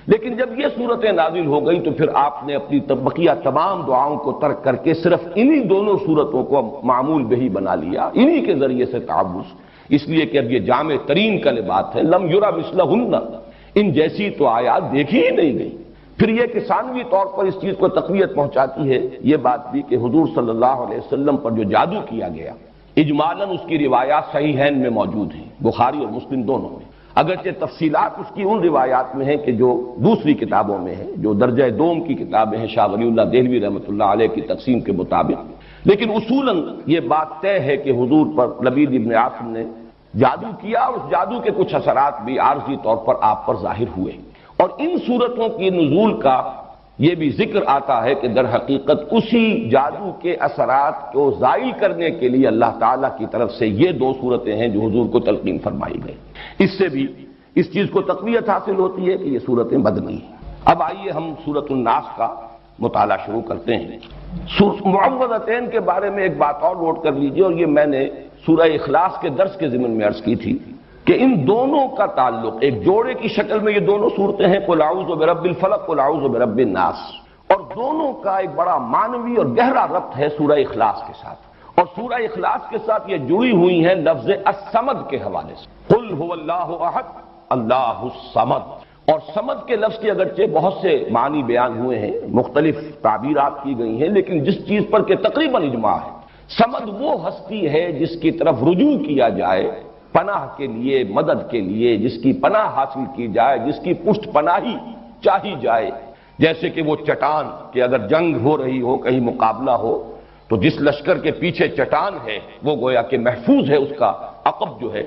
لیکن جب یہ صورتیں نازل ہو گئیں تو پھر آپ نے اپنی بقیہ تمام دعاؤں کو ترک کر کے صرف انہی دونوں صورتوں کو معمول بہی بنا لیا، انہی کے ذریعے سے تعوذ، اس لیے کہ اب یہ جامع ترین کلمات ہیں، لم یرى مثلہن، ان جیسی تو آیات دیکھی ہی نہیں گئی۔ پھر یہ کہ ثانوی طور پر اس چیز کو تقویت پہنچاتی ہے یہ بات بھی کہ حضور صلی اللہ علیہ وسلم پر جو جادو کیا گیا اجمالاً اس کی روایات صحیحین میں موجود ہیں، بخاری اور مسلم دونوں میں، اگرچہ تفصیلات اس کی ان روایات میں ہیں کہ جو دوسری کتابوں میں ہیں، جو درجہ دوم کی کتابیں ہیں شاہ ولی اللہ دہلوی رحمۃ اللہ علیہ کی تقسیم کے مطابق، لیکن اصولاً یہ بات طے ہے کہ حضور پر لبید ابن عاصم نے جادو کیا، اور اس جادو کے کچھ اثرات بھی عارضی طور پر آپ پر ظاہر ہوئے، اور ان صورتوں کی نزول کا یہ بھی ذکر آتا ہے کہ در حقیقت اسی جادو کے اثرات کو زائل کرنے کے لیے اللہ تعالیٰ کی طرف سے یہ دو صورتیں ہیں جو حضور کو تلقین فرمائی گئی، اس سے بھی اس چیز کو تقویت حاصل ہوتی ہے کہ یہ صورتیں مدنی ہیں۔ اب آئیے ہم سورۃ الناس کا مطالعہ شروع کرتے ہیں۔ معوذتین کے بارے میں ایک بات اور نوٹ کر لیجئے، اور یہ میں نے سورہ اخلاص کے درس کے ضمن میں عرض کی تھی کہ ان دونوں کا تعلق ایک جوڑے کی شکل میں یہ دونوں صورتیں ہیں، قل اعوذ برب الفلق قل اعوذ برب الناس، اور دونوں کا ایک بڑا معنوی اور گہرا ربط ہے سورہ اخلاص کے ساتھ، اور سورہ اخلاص کے ساتھ یہ جڑی ہوئی ہیں لفظ الصمد کے حوالے سے، قل هو اللہ احد اللہ الصمد، اور صمد کے لفظ کے اگرچہ بہت سے معنی بیان ہوئے ہیں، مختلف تعبیرات کی گئی ہیں، لیکن جس چیز پر کہ تقریباً اجماع ہے، صمد وہ ہستی ہے جس کی طرف رجوع کیا جائے پناہ کے لیے، مدد کے لیے، جس کی پناہ حاصل کی جائے، جس کی پشت پناہی چاہی جائے، جیسے کہ وہ چٹان کہ اگر جنگ ہو رہی ہو، کہیں مقابلہ ہو، تو جس لشکر کے پیچھے چٹان ہے وہ گویا کہ محفوظ ہے اس کا عقب جو ہے،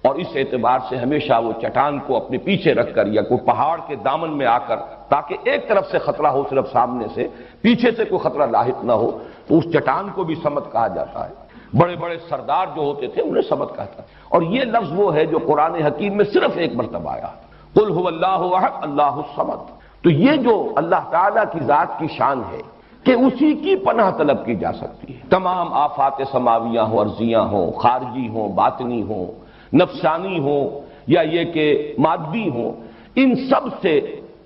اور اس اعتبار سے ہمیشہ وہ چٹان کو اپنے پیچھے رکھ کر یا کوئی پہاڑ کے دامن میں آ کر، تاکہ ایک طرف سے خطرہ ہو صرف سامنے سے، پیچھے سے کوئی خطرہ لاحق نہ ہو، تو اس چٹان کو بھی صمد کہا جاتا ہے۔ بڑے بڑے سردار جو ہوتے تھے انہیں صمد کہتا ہے، اور یہ لفظ وہ ہے جو قرآن حکیم میں صرف ایک مرتبہ آیا، قل هو اللہ احد اللہ الصمد۔ تو یہ جو اللہ تعالیٰ کی ذات کی شان ہے کہ اسی کی پناہ طلب کی جا سکتی ہے، تمام آفات سماویہ ہوں، ارضیہ ہوں، خارجی ہوں، باطنی ہوں، نفسانی ہوں، یا یہ کہ مادی ہوں، ان سب سے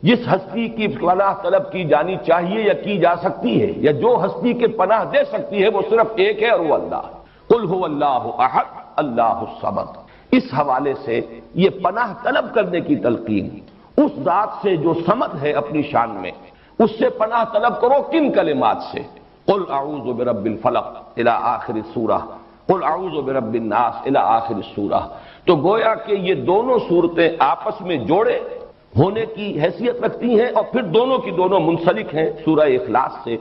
جس ہستی کی پناہ طلب کی جانی چاہیے یا کی جا سکتی ہے، یا جو ہستی کے پناہ دے سکتی ہے، وہ صرف ایک ہے اور وہ اللہ ہے، قل هو اللہ احد اللہ الصمد۔ اس حوالے سے یہ پناہ طلب کرنے کی تلقین اس ذات سے جو صمد ہے اپنی شان میں، اس سے پناہ طلب کرو کن کلمات سے؟ قل اعوذ برب الفلق الى آخر السورہ، قل اعوذ برب الناس الى آخر السورہ۔ تو گویا کہ یہ دونوں صورتیں آپس میں جوڑے ہونے کی حیثیت رکھتی ہیں، اور پھر دونوں کی دونوں منسلک ہیں سورہ اخلاص سے،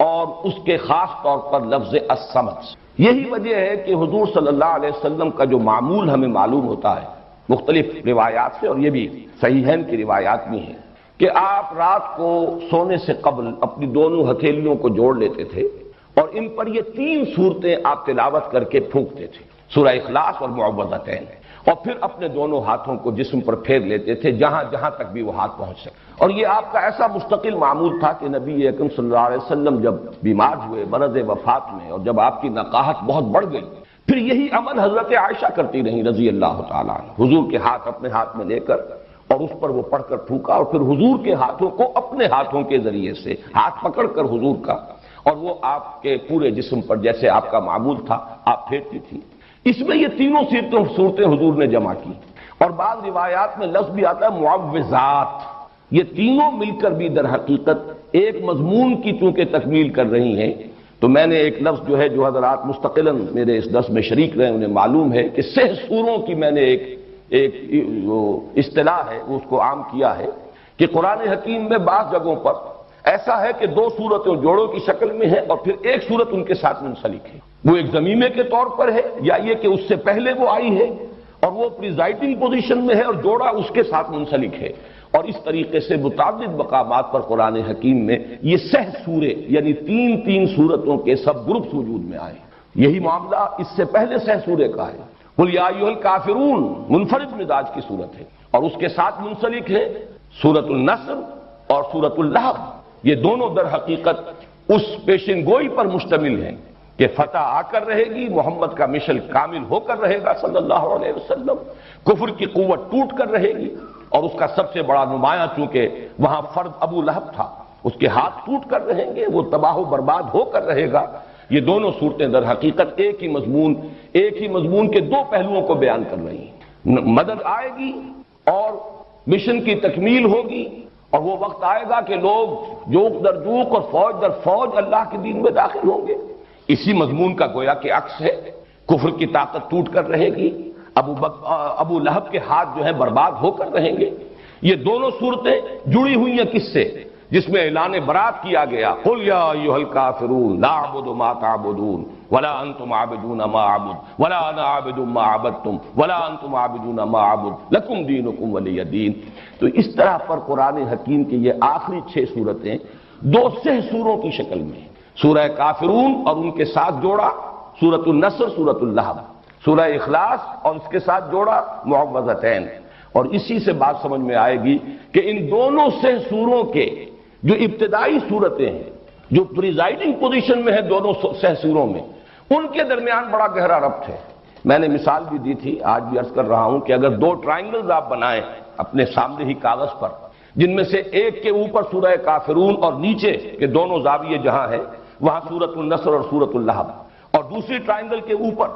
اور اس کے خاص طور پر لفظ الصمد سے۔ یہی وجہ ہے کہ حضور صلی اللہ علیہ وسلم کا جو معمول ہمیں معلوم ہوتا ہے مختلف روایات سے، اور یہ بھی صحیحین کی روایات بھی ہیں، کہ آپ رات کو سونے سے قبل اپنی دونوں ہتھیلیوں کو جوڑ لیتے تھے، اور ان پر یہ تین صورتیں آپ تلاوت کر کے پھونکتے تھے، سورہ اخلاص اور معوذتین، اور پھر اپنے دونوں ہاتھوں کو جسم پر پھیر لیتے تھے جہاں جہاں تک بھی وہ ہاتھ پہنچ سکے۔ اور یہ آپ کا ایسا مستقل معمول تھا کہ نبی اکرم صلی اللہ علیہ وسلم جب بیمار ہوئے مرض وفات میں، اور جب آپ کی نقاہت بہت بڑھ گئی، پھر یہی عمل حضرت عائشہ کرتی رہی رضی اللہ تعالیٰ عنہ، حضور کے ہاتھ اپنے ہاتھ میں لے کر اور اس پر وہ پڑھ کر پھونکا، اور پھر حضور کے ہاتھوں کو اپنے ہاتھوں کے ذریعے سے ہاتھ پکڑ کر حضور کا، اور وہ آپ کے پورے جسم پر جیسے آپ کا معمول تھا آپ پھیرتی تھی۔ اس میں یہ تینوں صورتیں حضور نے جمع کی، اور بعض روایات میں لفظ بھی آتا ہے معوذات، یہ تینوں مل کر بھی در حقیقت ایک مضمون کی چونکہ تکمیل کر رہی ہیں۔ تو میں نے ایک لفظ جو ہے جو حضرات مستقلاً میرے اس درس میں شریک رہے انہیں معلوم ہے کہ 6 سوروں کی میں نے ایک اصطلاح ہے وہ اس کو عام کیا ہے کہ قرآن حکیم میں بعض جگہوں پر ایسا ہے کہ 2 صورتیں جوڑوں کی شکل میں ہیں اور پھر ایک صورت ان کے ساتھ منسلک ہے، وہ ایک ضمیمے کے طور پر ہے، یا یہ کہ اس سے پہلے وہ آئی ہے اور وہ پریزائڈنگ پوزیشن میں ہے اور جوڑا اس کے ساتھ منسلک ہے، اور اس طریقے سے متعدد مقامات پر قرآن حکیم میں یہ سہ سورے یعنی تین تین سورتوں کے سب گروپس وجود میں آئے. یہی معاملہ اس سے پہلے سہ سورے کا ہے. قل یا ایھا الکافرون منفرد مزاج کی صورت ہے اور اس کے ساتھ منسلک ہے سورۃ النصر اور سورۃ اللہب. یہ دونوں در حقیقت اس پیشن گوئی پر مشتمل ہیں کہ فتح آ کر رہے گی، محمد کا مشن کامل ہو کر رہے گا صلی اللہ علیہ وسلم، کفر کی قوت ٹوٹ کر رہے گی اور اس کا سب سے بڑا نمایاں چونکہ وہاں فرد ابو لہب تھا، اس کے ہاتھ ٹوٹ کر رہیں گے، وہ تباہ و برباد ہو کر رہے گا. یہ دونوں صورتیں در حقیقت ایک ہی مضمون کے دو پہلوؤں کو بیان کر رہی ہیں. مدد آئے گی اور مشن کی تکمیل ہوگی اور وہ وقت آئے گا کہ لوگ جوق در جوق اور فوج در فوج اللہ کے دین میں داخل ہوں گے. اسی مضمون کا گویا کہ عکس ہے. کفر کی طاقت ٹوٹ کر رہے گی، ابو لہب کے ہاتھ جو ہے برباد ہو کر رہیں گے. یہ دونوں صورتیں جڑی ہوئی ہیں کس سے؟ جس میں اعلان برات کیا گیا قل یا ایھا الکافرون لا اعبد ما تعبدون ولا انتم عابدون ما اعبد ولا انا عابد ما عبدتم ولا انتم عابدون ما اعبد لکم دینکم ولی دین. تو اس طرح پر قرآن حکیم کی یہ آخری 6 صورتیں دو سہ سوروں کی شکل میں، سورہ کافرون اور ان کے ساتھ جوڑا سورۃ النصر سورۃ اللہب، سورہ اخلاص اور اس کے ساتھ جوڑا معوذتین. اور اسی سے بات سمجھ میں آئے گی کہ ان دونوں سہ سوروں کے جو ابتدائی صورتیں ہیں، جو پریزائڈنگ پوزیشن میں ہیں دونوں سہ سوروں میں، ان کے درمیان بڑا گہرا ربط ہے. میں نے مثال بھی دی تھی، آج بھی عرض کر رہا ہوں کہ اگر 2 ٹرائنگلز آپ بنائیں اپنے سامنے ہی کاغذ پر، جن میں سے ایک کے اوپر سورہ کافرون اور نیچے کے دونوں زاویے جہاں ہیں وہاں سورۃ النصر اور سورۃ اللہب، اور دوسری ٹرائنگل کے اوپر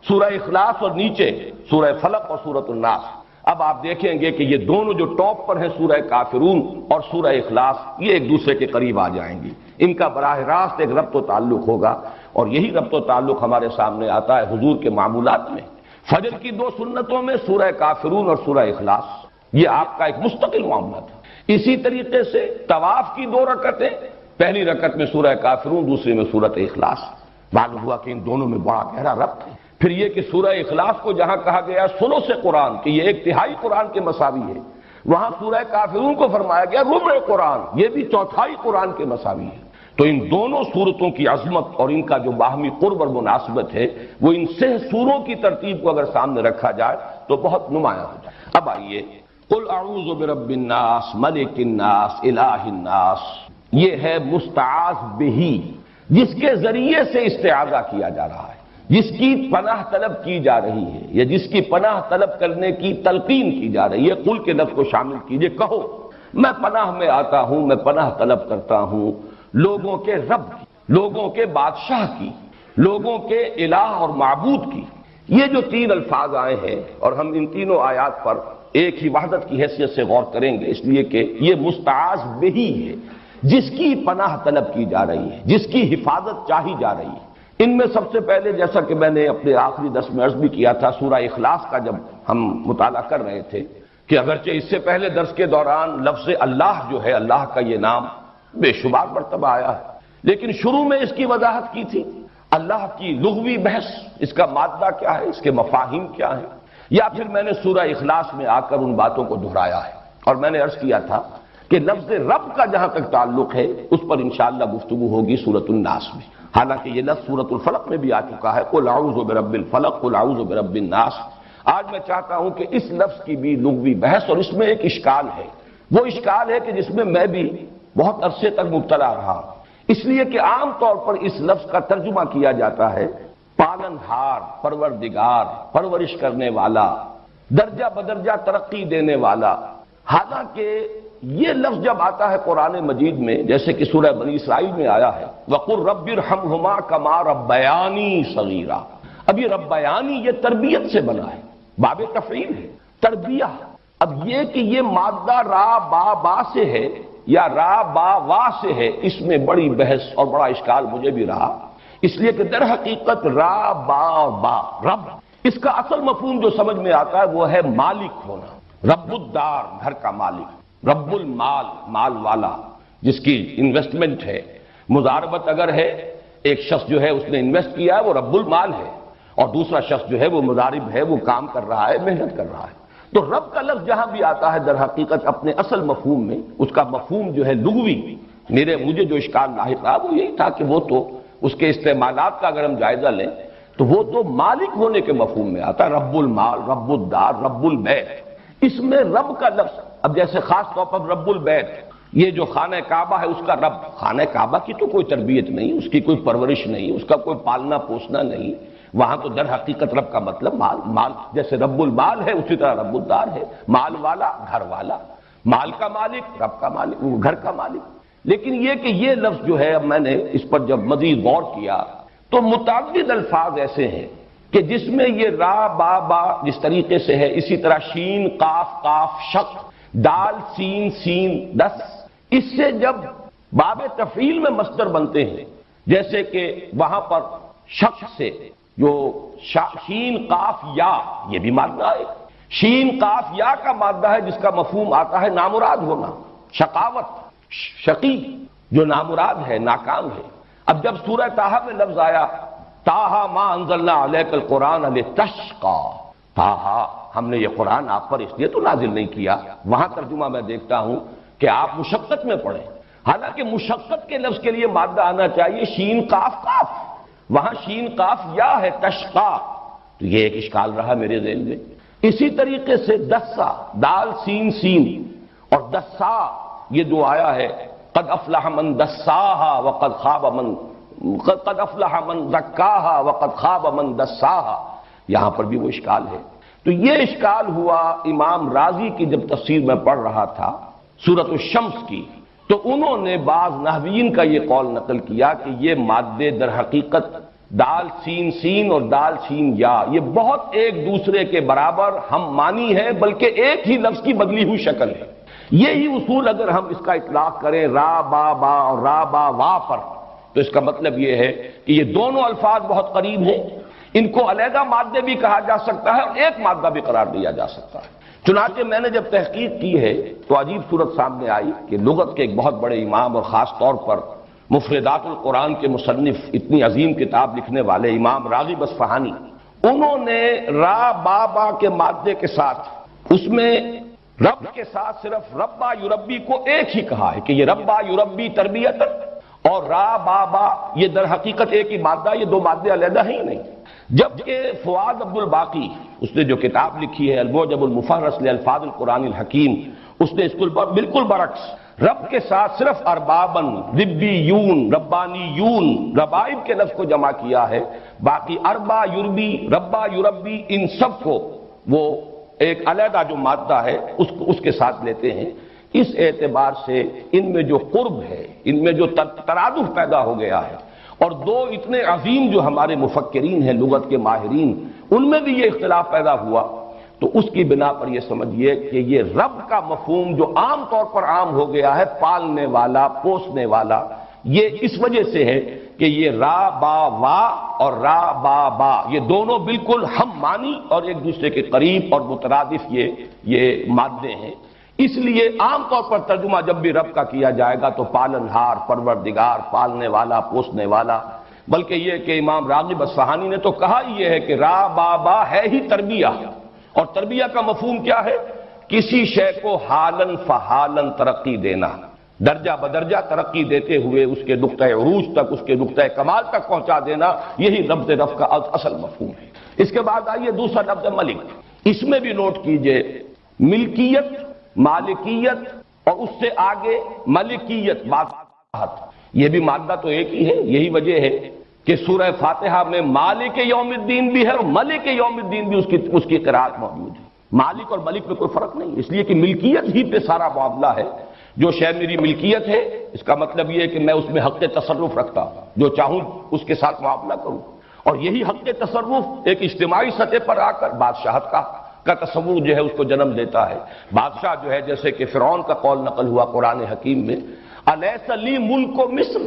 سورہ اخلاص اور نیچے سورہ فلق اور سورۃ الناس. اب آپ دیکھیں گے کہ یہ دونوں جو ٹاپ پر ہیں سورہ کافرون اور سورہ اخلاص، یہ ایک دوسرے کے قریب آ جائیں گی. ان کا براہ راست ایک ربط و تعلق ہوگا اور یہی ربط و تعلق ہمارے سامنے آتا ہے حضور کے معمولات میں. فجر کی 2 سنتوں میں سورہ کافرون اور سورہ اخلاص، یہ آپ کا ایک مستقل معاملہ تھا. اسی طریقے سے طواف کی 2 رکعتیں، پہلی رکعت میں سورہ کافرون، دوسری میں سورۃ اخلاص. معلوم ہوا کہ ان دونوں میں بڑا گہرا ربط ہے. پھر یہ کہ سورہ اخلاص کو جہاں کہا گیا ثلث قرآن کہ یہ 1/3 قرآن کے مساوی ہے، وہاں سورہ کافرون کو فرمایا گیا ربع قرآن، یہ بھی 1/4 قرآن کے مساوی ہے. تو ان دونوں صورتوں کی عظمت اور ان کا جو باہمی قرب اور مناسبت ہے وہ ان 6 سوروں کی ترتیب کو اگر سامنے رکھا جائے تو بہت نمایاں ہو جائے. اب آئیے قل اعوذ برب الناس ملک الناس الہ الناس، یہ ہے مستعاذ بہ، جس کے ذریعے سے استعاذہ کیا جا رہا ہے، جس کی پناہ طلب کی جا رہی ہے یا جس کی پناہ طلب کرنے کی تلقین کی جا رہی ہے. قل کے لفظ کو شامل کیجئے، کہو میں پناہ میں آتا ہوں، میں پناہ طلب کرتا ہوں لوگوں کے رب کی، لوگوں کے بادشاہ کی، لوگوں کے الہ اور معبود کی. یہ جو 3 الفاظ آئے ہیں اور ہم ان تینوں آیات پر ایک ہی وحدت کی حیثیت سے غور کریں گے، اس لیے کہ یہ مستعاذ بہ ہے، جس کی پناہ طلب کی جا رہی ہے، جس کی حفاظت چاہی جا رہی ہے. ان میں سب سے پہلے جیسا کہ میں نے اپنے آخری درس میں عرض بھی کیا تھا، سورہ اخلاص کا جب ہم مطالعہ کر رہے تھے کہ اگرچہ اس سے پہلے درس کے دوران لفظ اللہ جو ہے، اللہ کا یہ نام بے شمار مرتبہ آیا ہے، لیکن شروع میں اس کی وضاحت کی تھی. اللہ کی لغوی بحث، اس کا مادہ کیا ہے، اس کے مفاہیم کیا ہیں، یا پھر میں نے سورہ اخلاص میں آ کر ان باتوں کو دہرایا ہے. اور میں نے عرض کیا تھا کہ لفظ رب کا جہاں تک تعلق ہے اس پر انشاءاللہ گفتگو ہوگی سورۃ الناس میں، حالانکہ یہ لفظ سورۃ الفلق میں بھی آ چکا ہے قل اعوذ برب الفلق قل اعوذ برب الناس. آج میں چاہتا ہوں کہ اس لفظ کی بھی لغوی بحث، اور اس میں ایک اشکال ہے، وہ اشکال ہے کہ جس میں میں بھی بہت عرصے تک مبتلا رہا، اس لیے کہ عام طور پر اس لفظ کا ترجمہ کیا جاتا ہے پالن ہار، پروردگار، پرورش کرنے والا، درجہ بدرجہ ترقی دینے والا. حالانکہ یہ لفظ جب آتا ہے قرآن مجید میں، جیسے کہ سورہ بنی اسرائیل میں آیا ہے وَقُلْ رَبِّ ارْحَمْهُمَا كَمَا رَبَّيَانِي صَغِيرًا، اب یہ ربیانی یہ تربیت سے بنا ہے، باب تفعیل ہے، تربیہ. اب یہ کہ یہ مادہ را با با سے ہے یا را با وا سے ہے، اس میں بڑی بحث اور بڑا اشکال مجھے بھی رہا، اس لیے کہ در حقیقت را با اور با رب، اس کا اصل مفہوم جو سمجھ میں آتا ہے وہ ہے مالک ہونا، رب الدار، گھر کا مالک، رب المال، مال والا جس کی انویسٹمنٹ ہے. مضاربت اگر ہے، ایک شخص جو ہے اس نے انویسٹ کیا ہے وہ رب المال ہے، اور دوسرا شخص جو ہے وہ مضارب ہے، وہ کام کر رہا ہے، محنت کر رہا ہے. تو رب کا لفظ جہاں بھی آتا ہے در حقیقت اپنے اصل مفہوم میں اس کا مفہوم جو ہے لغوی، مجھے جو اشکال لاحق رہا وہ یہی تھا کہ وہ تو اس کے استعمالات کا اگر ہم جائزہ لیں تو وہ تو مالک ہونے کے مفہوم میں آتا ہے، رب المال، رب الدار، رب البیت۔ اس میں رب کا لفظ، اب جیسے خاص طور پر رب البیت، یہ جو خانہ کعبہ ہے اس کا رب، خانہ کعبہ کی تو کوئی تربیت نہیں، اس کی کوئی پرورش نہیں، اس کا کوئی پالنا پوسنا نہیں، وہاں تو در حقیقت رب کا مطلب مال، جیسے رب المال ہے اسی طرح رب الدار ہے، مال والا، گھر والا، مال کا مالک، رب کا مالک، گھر کا مالک۔ لیکن یہ کہ یہ لفظ جو ہے، اب میں نے اس پر جب مزید غور کیا تو متعدد الفاظ ایسے ہیں کہ جس میں یہ را با با جس طریقے سے ہے، اسی طرح شین قاف قاف شق، دال سین سین دس، اس سے جب باب تفعیل میں مصدر بنتے ہیں، جیسے کہ وہاں پر شق سے جو شین قاف یا، یہ بھی مادہ ہے، شین قاف یا کا مادہ ہے جس کا مفہوم آتا ہے نامراد ہونا، شقاوت، شقی جو نامراد ہے، ناکام ہے۔ اب جب سورہ طٰہٰ میں لفظ آیا طٰہٰ ما انزلنا علیک القرآن لتشقیٰ، طٰہٰ ہم نے یہ قرآن آپ پر اس لیے تو نازل نہیں کیا، وہاں ترجمہ میں دیکھتا ہوں کہ آپ مشقت میں پڑھیں، حالانکہ مشقت کے لفظ کے لیے مادہ آنا چاہیے شین قاف قاف، وہاں شین قاف یا ہے تشقا، تو یہ ایک اشکال رہا میرے ذہن میں۔ اسی طریقے سے دسا، دال سین سین، اور دسا یہ جو آیا ہے قد افلح من دساہا وقد خاب من، قد افلح من زکاہا وقد خاب من دساہا، یہاں پر بھی وہ اشکال ہے۔ تو یہ اشکال ہوا امام رازی کی جب تفسیر میں پڑھ رہا تھا سورۃ الشمس کی، تو انہوں نے بعض نحویین کا یہ قول نقل کیا کہ یہ مادے در حقیقت دال سین سین اور دال سین یا، یہ بہت ایک دوسرے کے برابر ہم معنی ہے، بلکہ ایک ہی لفظ کی بدلی ہوئی شکل ہے۔ یہی اصول اگر ہم اس کا اطلاق کریں را با با اور را با وا پر، تو اس کا مطلب یہ ہے کہ یہ دونوں الفاظ بہت قریب ہیں، ان کو علیحدہ مادے بھی کہا جا سکتا ہے اور ایک مادہ بھی قرار دیا جا سکتا ہے۔ چنانچہ میں نے جب تحقیق کی ہے تو عجیب صورت سامنے آئی کہ لغت کے ایک بہت بڑے امام اور خاص طور پر مفردات القرآن کے مصنف، اتنی عظیم کتاب لکھنے والے امام راغب اصفہانی، انہوں نے را با با کے مادے کے ساتھ اس میں رب کے ساتھ صرف ربا یربی کو ایک ہی کہا ہے کہ یہ ربا یربی تربیت، اور را با با یہ در حقیقت ایک ہی مادہ، یہ دو مادے علیحدہ ہیں ہی نہیں۔ جبکہ فؤاد عبد الباقی، اس نے جو کتاب لکھی ہے المعجم المفہرس لالفاظ القرآن الحکیم، اس نے اس کو بالکل برعکس رب کے ساتھ صرف اربابن، ربیون، ربانیون، ربائب کے لفظ کو جمع کیا ہے، باقی اربا یربی، ربا یربی، ان سب کو وہ ایک علیحدہ جو مادہ ہے اس کے ساتھ لیتے ہیں۔ اس اعتبار سے ان میں جو قرب ہے، ان میں جو ترادف پیدا ہو گیا ہے، اور دو اتنے عظیم جو ہمارے مفکرین ہیں لغت کے ماہرین، ان میں بھی یہ اختلاف پیدا ہوا، تو اس کی بنا پر یہ سمجھیے کہ یہ رب کا مفہوم جو عام طور پر عام ہو گیا ہے، پالنے والا، پوسنے والا، یہ اس وجہ سے ہے کہ یہ را با وا اور را با با یہ دونوں بالکل ہم معنی اور ایک دوسرے کے قریب اور مترادف یہ مادے ہیں۔ اس لیے عام طور پر ترجمہ جب بھی رب کا کیا جائے گا تو پالنہار، پروردگار، پالنے والا، پوسنے والا، بلکہ یہ کہ امام راغب اصفہانی نے تو کہا ہی یہ ہے کہ را با با ہے ہی تربیہ، اور تربیہ کا مفہوم کیا ہے؟ کسی شے کو حالن فحالن ترقی دینا، درجہ بدرجہ ترقی دیتے ہوئے اس کے نقطۂ عروج تک، اس کے نقطۂ کمال تک پہنچا دینا، یہی لفظ رب کا اصل مفہوم ہے۔ اس کے بعد آئیے دوسرا لفظ ملک، اس میں بھی نوٹ کیجئے ملکیت، مالکیت، اور اس سے آگے ملکیت، بادشاہت، یہ بھی مادہ تو ایک ہی ہے۔ یہی وجہ ہے کہ سورہ فاتحہ میں مالک یوم الدین بھی ہے اور ملک یوم الدین بھی اس کی قرأت موجود ہے۔ مالک اور ملک میں کوئی فرق نہیں، اس لیے کہ ملکیت ہی پہ سارا معاملہ ہے۔ جو شے میری ملکیت ہے، اس کا مطلب یہ ہے کہ میں اس میں حق تصرف رکھتا ہوں، جو چاہوں اس کے ساتھ معاملہ کروں، اور یہی حق تصرف ایک اجتماعی سطح پر آ کر بادشاہت کا تصور جو ہے اس کو جنم دیتا ہے۔ بادشاہ جو ہے، جیسے کہ فرعون کا قول نقل ہوا قرآن حکیم میں، الیس لی ملک مصر،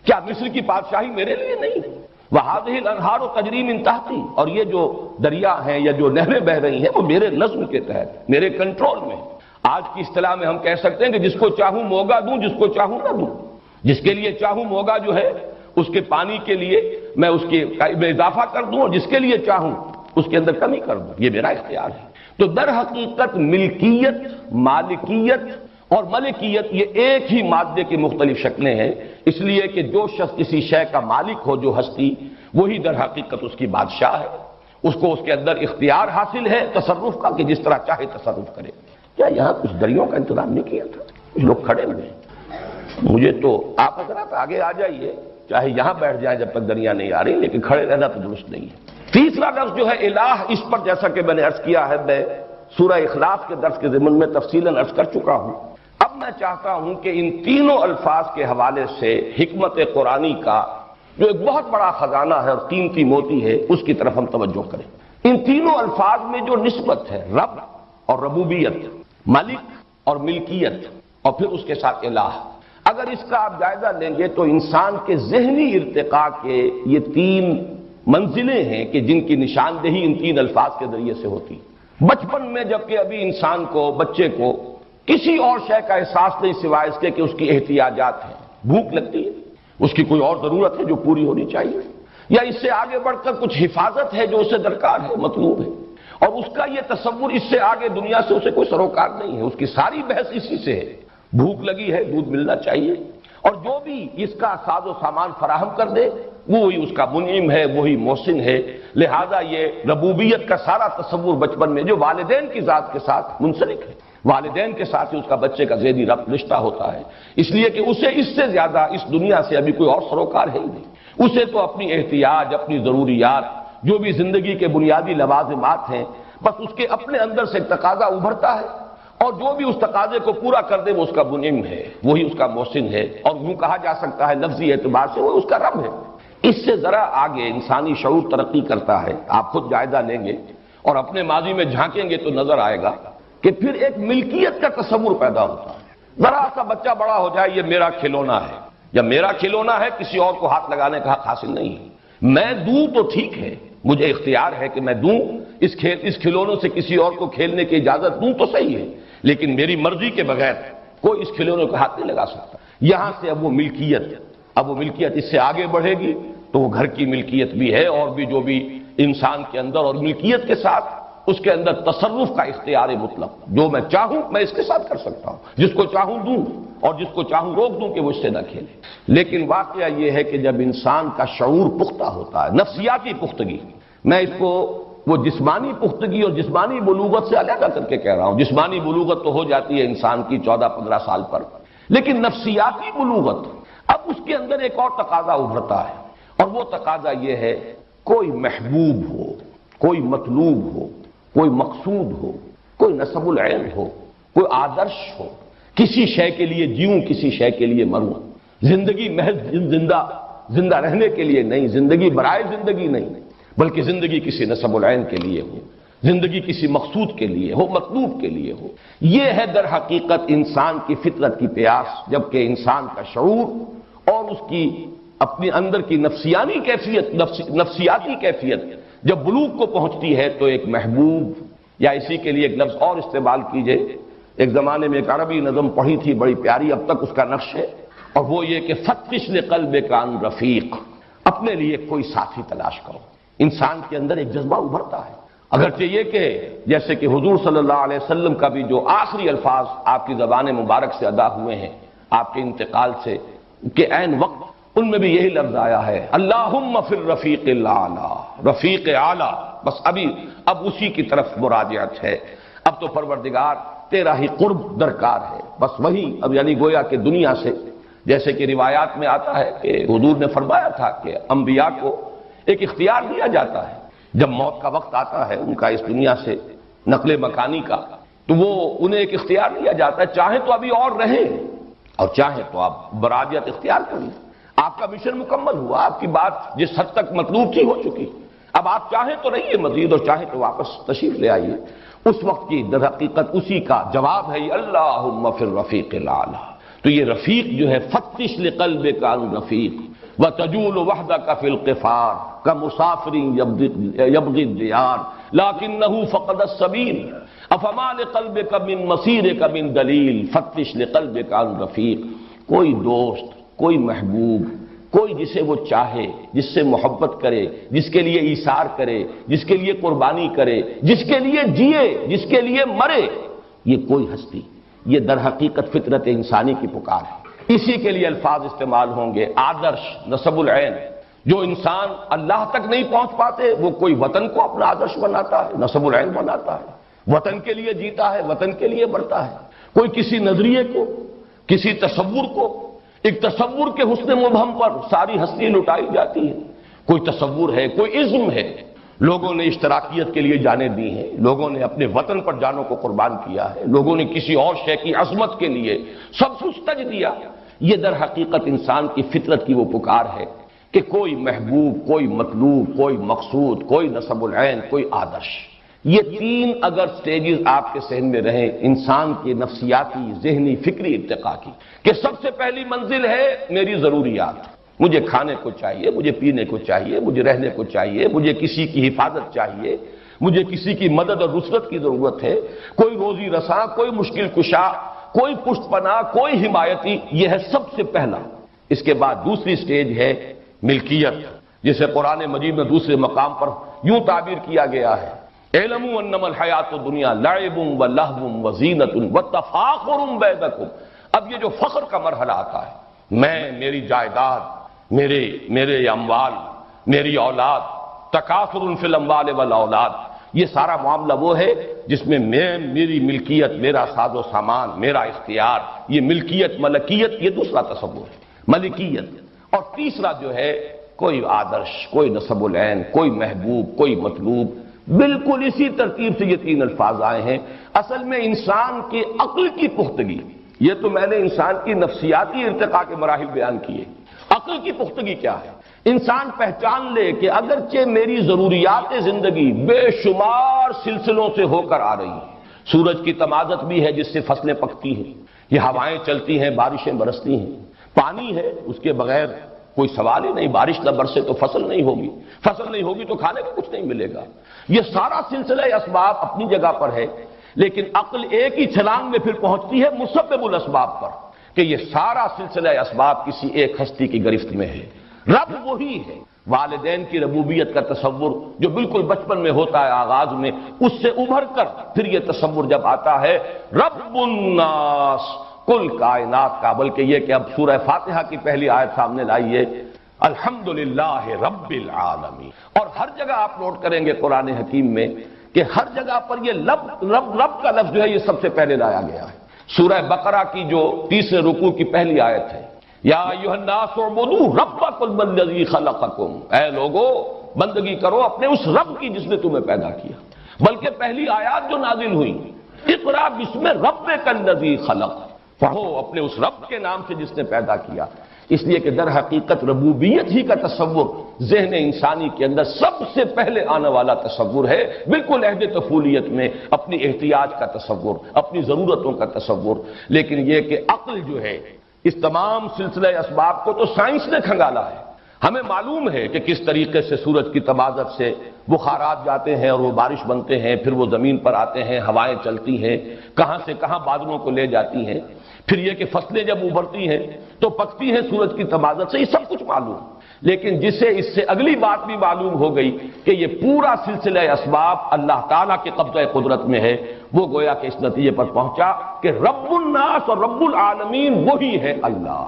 کیا مصر کی بادشاہی میرے لیے نہیں؟ وہذہ الانہار تجری من تحتی، اور یہ جو دریا ہیں یا جو نہریں بہ رہی ہیں وہ میرے نظم کے تحت، میرے کنٹرول میں۔ آج کی اصطلاح میں ہم کہہ سکتے ہیں کہ جس کو چاہوں موگا دوں، جس کو چاہوں نہ دوں، جس کے لیے چاہوں موگا جو ہے اس کے پانی کے لیے میں اس کے میں اضافہ کر دوں، اور جس کے لیے چاہوں اس کے اندر کمی کر دوں، یہ میرا اختیار ہے۔ تو در حقیقت ملکیت، مالکیت اور ملکیت یہ ایک ہی مادے کی مختلف شکلیں ہیں، اس لیے کہ جو شخص کسی شے کا مالک ہو، جو ہستی، وہی در حقیقت اس کی بادشاہ ہے، اس کو اس کے اندر اختیار حاصل ہے تصرف کا کہ جس طرح چاہے تصرف کرے۔ کیا یہاں کچھ دریوں کا انتظام نہیں کیا تھا؟ کچھ لوگ کھڑے ہوئے ہیں، مجھے تو آپ حضرات آگے آ جائیے، چاہے یہاں بیٹھ جائیں جب تک دریا نہیں آ رہی، لیکن کھڑے رہنا تو درست نہیں ہے۔ تیسرا لفظ جو ہے الہ، اس پر جیسا کہ میں نے عرض کیا ہے، میں سورہ اخلاص کے درس کے ضمن میں تفصیلاً عرض کر چکا ہوں۔ اب میں چاہتا ہوں کہ ان تینوں الفاظ کے حوالے سے حکمت قرآنی کا جو ایک بہت بڑا خزانہ ہے اور قیمتی موتی ہے، اس کی طرف ہم توجہ کریں۔ ان تینوں الفاظ میں جو نسبت ہے رب اور ربوبیت، ملک اور ملکیت، اور پھر اس کے ساتھ الہ، اگر اس کا آپ جائزہ لیں گے تو انسان کے ذہنی ارتقاء کے یہ تین منزلیں ہیں کہ جن کی نشاندہی ان تین الفاظ کے ذریعے سے ہوتی۔ بچپن میں جبکہ ابھی انسان کو، بچے کو کسی اور شے کا احساس نہیں سوائے اس کے کہ اس کی احتیاجات ہیں، بھوک لگتی ہے، اس کی کوئی اور ضرورت ہے جو پوری ہونی چاہیے، یا اس سے آگے بڑھ کر کچھ حفاظت ہے جو اسے درکار ہے، مطلوب ہے، اور اس کا یہ تصور اس سے آگے دنیا سے اسے کوئی سروکار نہیں ہے، اس کی ساری بحث اسی سے ہے۔ بھوک لگی ہے، دودھ ملنا چاہیے، اور جو بھی اس کا ساز و سامان فراہم کر دے وہی اس کا منعم ہے، وہی محسن ہے۔ لہذا یہ ربوبیت کا سارا تصور بچپن میں جو والدین کی ذات کے ساتھ منسلک ہے، والدین کے ساتھ ہی اس کا بچے کا ذہنی رشتہ ہوتا ہے، اس لیے کہ اسے اس سے زیادہ اس دنیا سے ابھی کوئی اور سروکار ہے ہی نہیں۔ اسے تو اپنی احتیاج، اپنی ضروریات، جو بھی زندگی کے بنیادی لوازمات ہیں، بس اس کے اپنے اندر سے ایک تقاضا ابھرتا ہے، اور جو بھی اس تقاضے کو پورا کر دے وہ اس کا منعم ہے، وہی اس کا محسن ہے، اور یوں کہا جا سکتا ہے لفظی اعتبار سے وہ اس کا رب ہے۔ اس سے ذرا آگے انسانی شعور ترقی کرتا ہے، آپ خود جائزہ لیں گے اور اپنے ماضی میں جھانکیں گے تو نظر آئے گا کہ پھر ایک ملکیت کا تصور پیدا ہوتا ہے۔ ذرا سا بچہ بڑا ہو جائے، یہ میرا کھلونا ہے، یا میرا کھلونا ہے، کسی اور کو ہاتھ لگانے کا حق حاصل نہیں ہے۔ میں دوں تو ٹھیک ہے، مجھے اختیار ہے کہ میں دوں، اس کھلونوں سے کسی اور کو کھیلنے کی اجازت دوں تو صحیح ہے، لیکن میری مرضی کے بغیر کوئی اس کھلونے کو ہاتھ نہیں لگا سکتا۔ یہاں سے اب وہ ملکیت اس سے آگے بڑھے گی تو وہ گھر کی ملکیت بھی ہے، اور بھی جو بھی انسان کے اندر، اور ملکیت کے ساتھ اس کے اندر تصرف کا اختیار مطلق، جو میں چاہوں میں اس کے ساتھ کر سکتا ہوں، جس کو چاہوں دوں اور جس کو چاہوں روک دوں کہ وہ اس سے نہ کھیلے۔ لیکن واقعہ یہ ہے کہ جب انسان کا شعور پختہ ہوتا ہے، نفسیاتی پختگی، میں اس کو وہ جسمانی پختگی اور جسمانی بلوغت سے علیحدہ کر کے کہہ رہا ہوں، جسمانی بلوغت تو ہو جاتی ہے انسان کی 14-15 سال پر، لیکن نفسیاتی بلوغت، اب اس کے اندر ایک اور تقاضا ابھرتا ہے، اور وہ تقاضا یہ ہے کوئی محبوب ہو، کوئی مطلوب ہو، کوئی مقصود ہو، کوئی نسب العین ہو، کوئی آدرش ہو، کسی شے کے لیے جیوں، کسی شے کے لیے مروں، زندگی محض زندہ رہنے کے لیے نہیں، زندگی برائے زندگی نہیں، بلکہ زندگی کسی نسب العین کے لیے ہو، زندگی کسی مقصود کے لیے ہو، مطلوب کے لیے ہو۔ یہ ہے در حقیقت انسان کی فطرت کی پیاس، جبکہ انسان کا شعور اور اس کی اپنے اندر کی نفسیاتی کیفیت جب بلوغ کو پہنچتی ہے تو ایک محبوب، یا اسی کے لیے ایک لفظ اور استعمال کیجئے، ایک زمانے میں ایک عربی نظم پڑھی تھی بڑی پیاری، اب تک اس کا نقش ہے، اور وہ یہ کہ فتش لقلبک عن رفیق، اپنے لیے کوئی ساتھی تلاش کرو۔ انسان کے اندر ایک جذبہ ابھرتا ہے، اگرچہ یہ کہ جیسے کہ حضور صلی اللہ علیہ وسلم کا بھی جو آخری الفاظ آپ کی زبان مبارک سے ادا ہوئے ہیں آپ کے انتقال سے کے عین وقت، ان میں بھی یہی لفظ آیا ہے، اللہم فی الرفیق الاعلی، رفیق اعلی، بس اب اسی کی طرف مراجعت ہے۔ اب تو پروردگار تیرا ہی قرب درکار ہے، بس وہی، اب یعنی گویا کہ دنیا سے، جیسے کہ روایات میں آتا ہے کہ حضور نے فرمایا تھا کہ انبیاء کو ایک اختیار دیا جاتا ہے، جب موت کا وقت آتا ہے ان کا اس دنیا سے نقل مکانی کا، تو وہ انہیں ایک اختیار دیا جاتا ہے، چاہیں تو ابھی اور رہیں اور چاہیں تو آپ براجعت اختیار کریں، آپ کا مشن مکمل ہوا، آپ کی بات جس حد تک مطلوب تھی ہو چکی، اب آپ چاہیں تو رہیے مزید اور چاہیں تو واپس تشریف لے آئیے۔ اس وقت کی در حقیقت اسی کا جواب ہے اللہم فی الرفیق الاعلی۔ تو یہ رفیق جو ہے فتش لقلبک عن رفیق وتجول وحدک فی القفار کمسافر یبغی الدیار لکنہ فقد السبیل افما لقلبک من مسیرک من دلیل فتش لقلبک عن رفیق۔ کوئی دوست، کوئی محبوب، کوئی جسے وہ چاہے، جس سے محبت کرے، جس کے لیے ایثار کرے، جس کے لیے قربانی کرے، جس کے لیے جیے، جس کے لیے مرے، یہ کوئی ہستی، یہ در حقیقت فطرت انسانی کی پکار ہے۔ اسی کے لیے الفاظ استعمال ہوں گے، آدرش، نصب العین۔ جو انسان اللہ تک نہیں پہنچ پاتے وہ کوئی وطن کو اپنا آدرش بناتا ہے، نصب العین بناتا ہے، وطن کے لیے جیتا ہے، وطن کے لیے مرتا ہے۔ کوئی کسی نظریے کو، کسی تصور کو، ایک تصور کے حسن مبہم پر ساری ہستی لٹائی جاتی ہے۔ کوئی تصور ہے، کوئی عزم ہے، لوگوں نے اشتراکیت کے لیے جانیں دی ہیں، لوگوں نے اپنے وطن پر جانوں کو قربان کیا ہے، لوگوں نے کسی اور شے کی عظمت کے لیے سب کچھ تج دیا۔ یہ در حقیقت انسان کی فطرت کی وہ پکار ہے کہ کوئی محبوب، کوئی مطلوب، کوئی مقصود، کوئی نصب العین، کوئی آدرش۔ یہ تین اگر سٹیجز آپ کے ذہن میں رہیں انسان کے نفسیاتی، ذہنی، فکری ارتقاء کی، کہ سب سے پہلی منزل ہے میری ضروریات، مجھے کھانے کو چاہیے، مجھے پینے کو چاہیے، مجھے رہنے کو چاہیے، مجھے کسی کی حفاظت چاہیے، مجھے کسی کی مدد اور نصرت کی ضرورت ہے، کوئی روزی رساں، کوئی مشکل کشا، کوئی پشت پناہ، کوئی حمایتی، یہ ہے سب سے پہلا۔ اس کے بعد دوسری سٹیج ہے ملکیت، جسے قرآن مجید میں دوسرے مقام پر یوں تعبیر کیا گیا ہے، اعلموا انما الحیات الدنیا لعب ولہو وزینۃ وتفاخر بینکم۔ اب یہ جو فخر کا مرحلہ آتا ہے، میں، میری جائیداد، میرے اموال، میری اولاد، تکاثر فی الاموال والاولاد، یہ سارا معاملہ وہ ہے جس میں میری ملکیت، میرا ساز و سامان، میرا اختیار، یہ ملکیت، ملکیت، یہ دوسرا تصور ہے، ملکیت۔ اور تیسرا جو ہے کوئی آدرش، کوئی نصب العین، کوئی محبوب، کوئی مطلوب۔ بالکل اسی ترتیب سے یہ تین الفاظ آئے ہیں۔ اصل میں انسان کی عقل کی پختگی، یہ تو میں نے انسان کی نفسیاتی ارتقاء کے مراحل بیان کیے۔ عقل کی پختگی کیا ہے؟ انسان پہچان لے کہ اگرچہ میری ضروریات زندگی بے شمار سلسلوں سے ہو کر آ رہی ہیں، سورج کی تمازت بھی ہے جس سے فصلیں پکتی ہیں، یہ ہوائیں چلتی ہیں، بارشیں برستی ہیں، پانی ہے، اس کے بغیر کوئی سوال ہی نہیں، بارش نہ برسے تو فصل نہیں ہوگی، فصل نہیں ہوگی تو کھانے کو کچھ نہیں ملے گا۔ یہ سارا سلسلہ اسباب اپنی جگہ پر ہے، لیکن عقل ایک ہی چھلانگ میں پھر پہنچتی ہے مسبب الاسباب پر، کہ یہ سارا سلسلہ اسباب کسی ایک ہستی کی گرفت میں ہے۔ رب وہی ہے۔ والدین کی ربوبیت کا تصور جو بالکل بچپن میں ہوتا ہے، آغاز میں، اس سے ابھر کر پھر یہ تصور جب آتا ہے رب الناس، کل کائنات کا، بلکہ یہ کہ اب سورہ فاتحہ کی پہلی آیت سامنے لائیے، الحمدللہ رب العالمین۔ اور ہر جگہ آپ نوٹ کریں گے قرآن حکیم میں کہ ہر جگہ پر یہ رب کا لفظ جو ہے یہ سب سے پہلے لایا گیا ہے۔ سورہ بقرہ کی جو تیسرے رکوع کی پہلی آیت ہے، یا ایھا الناس اعبدوا ربکم الذی خلقکم، اے لوگو بندگی کرو اپنے اس رب کی جس نے تمہیں پیدا کیا۔ بلکہ پہلی آیات جو نازل ہوئی، اقرأ باسم ربک الذی خلق، پڑھو اپنے اس رب کے نام سے جس نے پیدا کیا۔ اس لیے کہ در حقیقت ربوبیت ہی کا تصور ذہن انسانی کے اندر سب سے پہلے آنے والا تصور ہے، بالکل عہد طفولیت میں اپنی احتیاج کا تصور، اپنی ضرورتوں کا تصور۔ لیکن یہ کہ عقل جو ہے اس تمام سلسلہ اسباب کو تو سائنس نے کھنگالا ہے۔ ہمیں معلوم ہے کہ کس طریقے سے سورج کی تمازت سے بخارات جاتے ہیں اور وہ بارش بنتے ہیں، پھر وہ زمین پر آتے ہیں، ہوائیں چلتی ہیں، کہاں سے کہاں بادلوں کو لے جاتی ہیں، پھر یہ کہ فصلیں جب ابھرتی ہیں تو پکتی ہیں سورج کی تمازت سے، یہ سب کچھ معلوم۔ لیکن جسے اس سے اگلی بات بھی معلوم ہو گئی کہ یہ پورا سلسلہ اسباب اللہ تعالیٰ کے قبضہ قدرت میں ہے، وہ گویا کہ اس نتیجے پر پہنچا کہ رب الناس اور رب العالمین وہی ہے اللہ،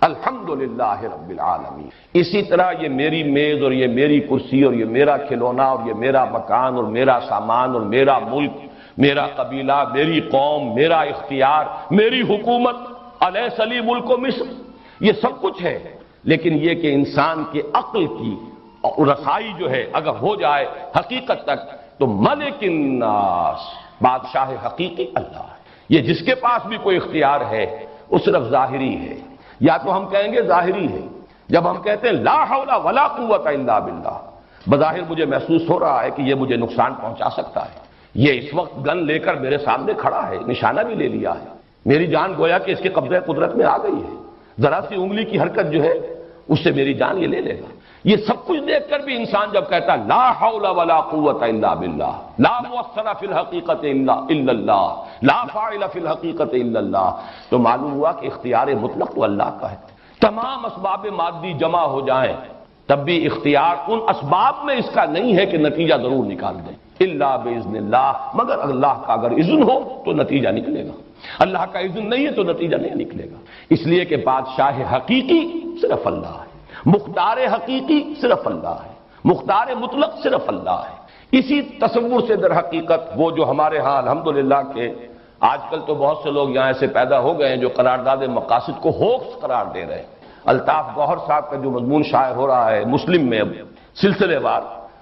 الحمدللہ رب العالمین۔ اسی طرح یہ میری میز اور یہ میری کرسی اور یہ میرا کھلونا اور یہ میرا مکان اور میرا سامان اور میرا ملک، میرا قبیلہ، میری قوم، میرا اختیار، میری حکومت، الیس لی ملک مصر، یہ سب کچھ ہے۔ لیکن یہ کہ انسان کی عقل کی رسائی جو ہے اگر ہو جائے حقیقت تک تو ملک الناس، بادشاہ حقیقی اللہ ہے۔ یہ جس کے پاس بھی کوئی اختیار ہے وہ صرف ظاہری ہے، یا تو ہم کہیں گے ظاہری ہے۔ جب ہم کہتے ہیں لا حول ولا قوت الا باللہ، بظاہر مجھے محسوس ہو رہا ہے کہ یہ مجھے نقصان پہنچا سکتا ہے، یہ اس وقت گن لے کر میرے سامنے کھڑا ہے، نشانہ بھی لے لیا ہے، میری جان گویا کہ اس کے قبضہ قدرت میں آ گئی ہے، ذرا سی انگلی کی حرکت جو ہے اس سے میری جان یہ لے لے گا۔ یہ سب کچھ دیکھ کر بھی انسان جب کہتا ہے لا حول ولا قوت الا باللہ، لا مؤثر فی الحقیقت الا اللہ، لا فاعل فی الحقیقت الا اللہ، تو معلوم ہوا کہ اختیار مطلق تو اللہ کا ہے۔ تمام اسباب مادی جمع ہو جائیں تب بھی اختیار ان اسباب میں اس کا نہیں ہے کہ نتیجہ ضرور نکال دیں، الا باذن اللہ، مگر اللہ کا اگر اذن ہو تو نتیجہ نکلے گا، اللہ کا اذن نہیں ہے تو نتیجہ نہیں نکلے گا۔ اس لیے کہ بادشاہ حقیقی صرف اللہ ہے، مختار حقیقی صرف اللہ ہے، مختار مطلق صرف اللہ ہے۔ اسی تصور سے در حقیقت وہ جو ہمارے ہاں الحمدللہ کے آج کل تو بہت سے لوگ یہاں ایسے پیدا ہو گئے ہیں جو قرارداد مقاصد کو ہوکس قرار دے رہے ہیں۔ الطاف گوہر صاحب کا جو مضمون شائع ہو رہا ہے مسلم میں اب سلسلے وار،